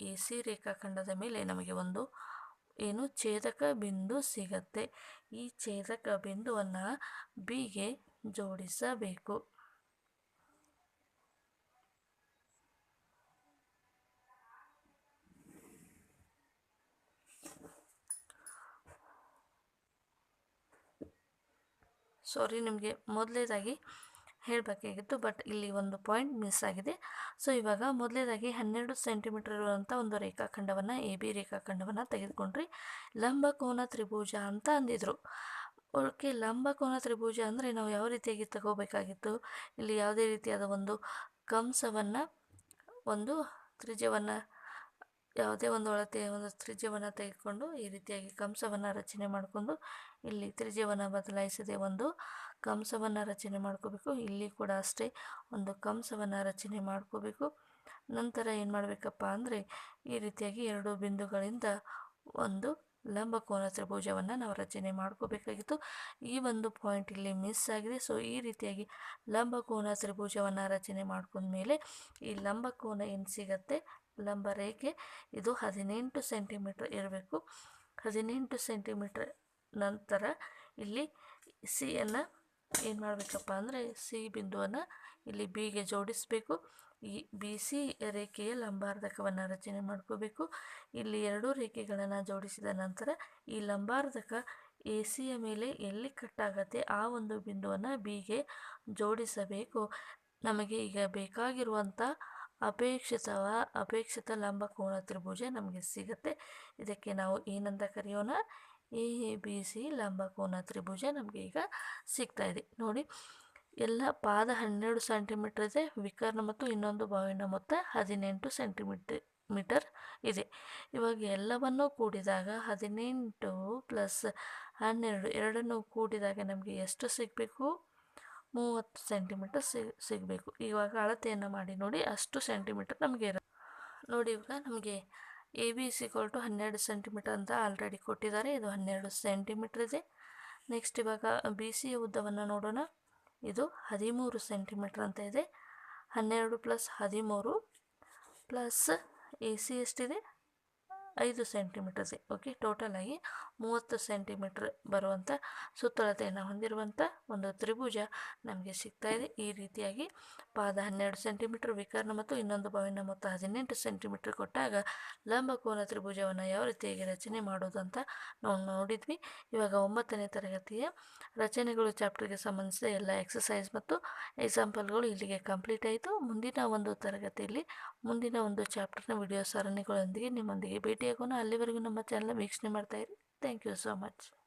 ಎ ಸಿ ರೇಖಾಖಂಡದ ಮೇಲೆ ನಮಗೆ ಒಂದು ಏನು ಛೇದಕ ಬಿಂದು ಸಿಗತ್ತೆ. ಈ ಛೇದಕ ಬಿಂದುವನ್ನು ಬಿಗೆ ಜೋಡಿಸಬೇಕು. ಸಾರಿ, ನಿಮಗೆ ಮೊದಲೇದಾಗಿ ಹೇಳಬೇಕಾಗಿತ್ತು, ಬಟ್ ಇಲ್ಲಿ ಒಂದು ಪಾಯಿಂಟ್ ಮಿಸ್ ಆಗಿದೆ. ಸೊ ಇವಾಗ ಮೊದಲೇದಾಗಿ 12 ಸೆಂಟಿಮೀಟರ್ ಇರುವಂಥ ಒಂದು ರೇಖಾಖಂಡವನ್ನು ಎ ಬಿ ರೇಖಾಖಂಡವನ್ನು ತೆಗೆದುಕೊಂಡ್ರಿ. ಲಂಬಕೋನ ತ್ರಿಭುಜ ಅಂತ ಅಂದಿದ್ರು. ಓಕೆ, ಲಂಬಕೋನ ತ್ರಿಭುಜ ಅಂದರೆ ನಾವು ಯಾವ ರೀತಿಯಾಗಿ ತಗೋಬೇಕಾಗಿತ್ತು, ಇಲ್ಲಿ ಯಾವುದೇ ರೀತಿಯಾದ ಒಂದು ಕಂಸವನ್ನು ಒಂದು ತ್ರಿಜ್ಯವನ್ನು ಯಾವುದೇ ಒಂದು ಅಳತೆಯ ಒಂದು ತ್ರಿಜ್ಯವನ್ನು ತೆಗೆದುಕೊಂಡು ಈ ರೀತಿಯಾಗಿ ಕಂಸವನ್ನು ರಚನೆ ಮಾಡಿಕೊಂಡು ಇಲ್ಲಿ ತ್ರಿಜ್ಯವನ್ನು ಬದಲಾಯಿಸದೆ ಒಂದು ಕಂಸವನ್ನು ರಚನೆ ಮಾಡ್ಕೋಬೇಕು. ಇಲ್ಲಿ ಕೂಡ ಅಷ್ಟೇ ಒಂದು ಕಂಸವನ್ನು ರಚನೆ ಮಾಡ್ಕೋಬೇಕು. ನಂತರ ಏನು ಮಾಡಬೇಕಪ್ಪ ಅಂದರೆ ಈ ರೀತಿಯಾಗಿ 2 ಬಿಂದುಗಳಿಂದ ಒಂದು ಲಂಬಕೋನ ತ್ರಿಭುಜವನ್ನು ನಾವು ರಚನೆ ಮಾಡ್ಕೋಬೇಕಾಗಿತ್ತು. ಈ ಒಂದು ಪಾಯಿಂಟ್ ಇಲ್ಲಿ ಮಿಸ್ ಆಗಿದೆ. ಸೊ ಈ ರೀತಿಯಾಗಿ ಲಂಬಕೋನ ತ್ರಿಭುಜವನ್ನು ರಚನೆ ಮಾಡ್ಕೊಂಡ್ಮೇಲೆ ಈ ಲಂಬಕೋನ ಏನು ಸಿಗತ್ತೆ, ಲಂಬ ರೇಖೆ ಇದು 18 ಸೆಂಟಿಮೀಟರ್ ಇರಬೇಕು. 18 ಸೆಂಟಿಮೀಟರ್ ನಂತರ ಇಲ್ಲಿ ಸಿಯನ್ನು ಏನು ಮಾಡಬೇಕಪ್ಪ ಅಂದರೆ ಸಿ ಬಿಂದುವನ್ನು ಇಲ್ಲಿ ಬಿಗೆ ಜೋಡಿಸಬೇಕು. ಈ ಬಿ ಸಿ ರೇಖೆಯ ಲಂಬಾರ್ಧಕವನ್ನು ರಚನೆ ಮಾಡ್ಕೋಬೇಕು. ಇಲ್ಲಿ 2 ರೇಖೆಗಳನ್ನು ಜೋಡಿಸಿದ ನಂತರ ಈ ಲಂಬಾರ್ಧಕ ಎ ಸಿಯ ಮೇಲೆ ಎಲ್ಲಿ ಕಟ್ಟಾಗತ್ತೆ ಆ ಒಂದು ಬಿಂದುವನ್ನು ಬಿಗೆ ಜೋಡಿಸಬೇಕು. ನಮಗೆ ಈಗ ಬೇಕಾಗಿರುವಂಥ ಅಪೇಕ್ಷಿತ ಲಂಬಕೋನ ತ್ರಿಭುಜ ನಮಗೆ ಸಿಗುತ್ತೆ. ಇದಕ್ಕೆ ನಾವು ಏನಂತ ಕರೆಯೋಣ, ಎ ಬಿ ಸಿ ಲಂಬಕೋನ ತ್ರಿಭುಜ ನಮಗೆ ಈಗ ಸಿಗ್ತಾ ಇದೆ. ನೋಡಿ, ಎಲ್ಲ ಪಾದ 12 ಸೆಂಟಿಮೀಟರ್ ಇದೆ, ವಿಕರ್ಣ ಮತ್ತು ಇನ್ನೊಂದು ಬಾವಿನ ಮೊತ್ತ 18 ಸೆಂಟಿಮೀಟರ್ ಇದೆ. ಇವಾಗ ಎಲ್ಲವನ್ನೂ ಕೂಡಿದಾಗ 18 ಪ್ಲಸ್ 12 ಎರಡನ್ನೂ ಕೂಡಿದಾಗ ನಮಗೆ ಎಷ್ಟು ಸಿಗಬೇಕು, 30 ಸೆಂಟಿಮೀಟರ್ ಸಿಗಬೇಕು. ಇವಾಗ ಅಳತೆಯನ್ನು ಮಾಡಿ ನೋಡಿ, ಅಷ್ಟು ಸೆಂಟಿಮೀಟರ್ ನಮಗೆ ನೋಡಿ. ಇವಾಗ ನಮಗೆ ಎ ಬಿ = 12 ಸೆಂಟಿಮೀಟರ್ ಅಂತ ಆಲ್ರೆಡಿ ಕೊಟ್ಟಿದ್ದಾರೆ. ಇದು 12 ಸೆಂಟಿಮೀಟರ್ ಇದೆ. ನೆಕ್ಸ್ಟ್ ಇವಾಗ ಬಿ ಸಿಯ ಉದ್ದವನ್ನು ನೋಡೋಣ. ಇದು 13 ಸೆಂಟಿಮೀಟರ್ ಅಂತ ಇದೆ. 12 ಪ್ಲಸ್ 13 ಪ್ಲಸ್ ಎ ಸಿ ಎಷ್ಟಿದೆ, 5 ಸೆಂಟಿಮೀಟರ್ ಇದೆ. ಓಕೆ, ಟೋಟಲ್ ಆಗಿ 30 ಸೆಂಟಿಮೀಟರ್ ಬರುವಂಥ ಸುತ್ತಳತೆಯನ್ನು ಹೊಂದಿರುವಂಥ ಒಂದು ತ್ರಿಭುಜ ನಮಗೆ ಸಿಗ್ತಾ ಇದೆ. ಈ ರೀತಿಯಾಗಿ ಪಾದ 12 ಸೆಂಟಿಮೀಟರ್, ವಿಕರ್ಣ ಮತ್ತು ಇನ್ನೊಂದು ಬಾವಿನ ಮೊತ್ತ 18 ಸೆಂಟಿಮೀಟರ್ ಕೊಟ್ಟಾಗ ಲಂಬಕೋನ ತ್ರಿಭುಜವನ್ನು ಯಾವ ರೀತಿಯಾಗಿ ರಚನೆ ಮಾಡೋದು ಅಂತ ನಾವು ನೋಡಿದ್ವಿ. ಇವಾಗ 9ನೇ ತರಗತಿಯ ರಚನೆಗಳು ಚಾಪ್ಟರ್ಗೆ ಸಂಬಂಧಿಸಿದ ಎಲ್ಲ ಎಕ್ಸಸೈಸ್ ಮತ್ತು ಎಕ್ಸಾಂಪಲ್ಗಳು ಇಲ್ಲಿಗೆ ಕಂಪ್ಲೀಟ್ ಆಯಿತು. ಮುಂದಿನ ಒಂದು ತರಗತಿಯಲ್ಲಿ ಮುಂದಿನ ಒಂದು ಚಾಪ್ಟರ್ನ ವಿಡಿಯೋ ಸರಣಿಗಳೊಂದಿಗೆ ನಿಮ್ಮೊಂದಿಗೆ ಭೇಟಿಯಾಗೋಣ. ಅಲ್ಲಿವರೆಗೂ ನಮ್ಮ ಚಾನಲ್ ವೀಕ್ಷಣೆ ಮಾಡ್ತಾಯಿರಿ. Thank you so much.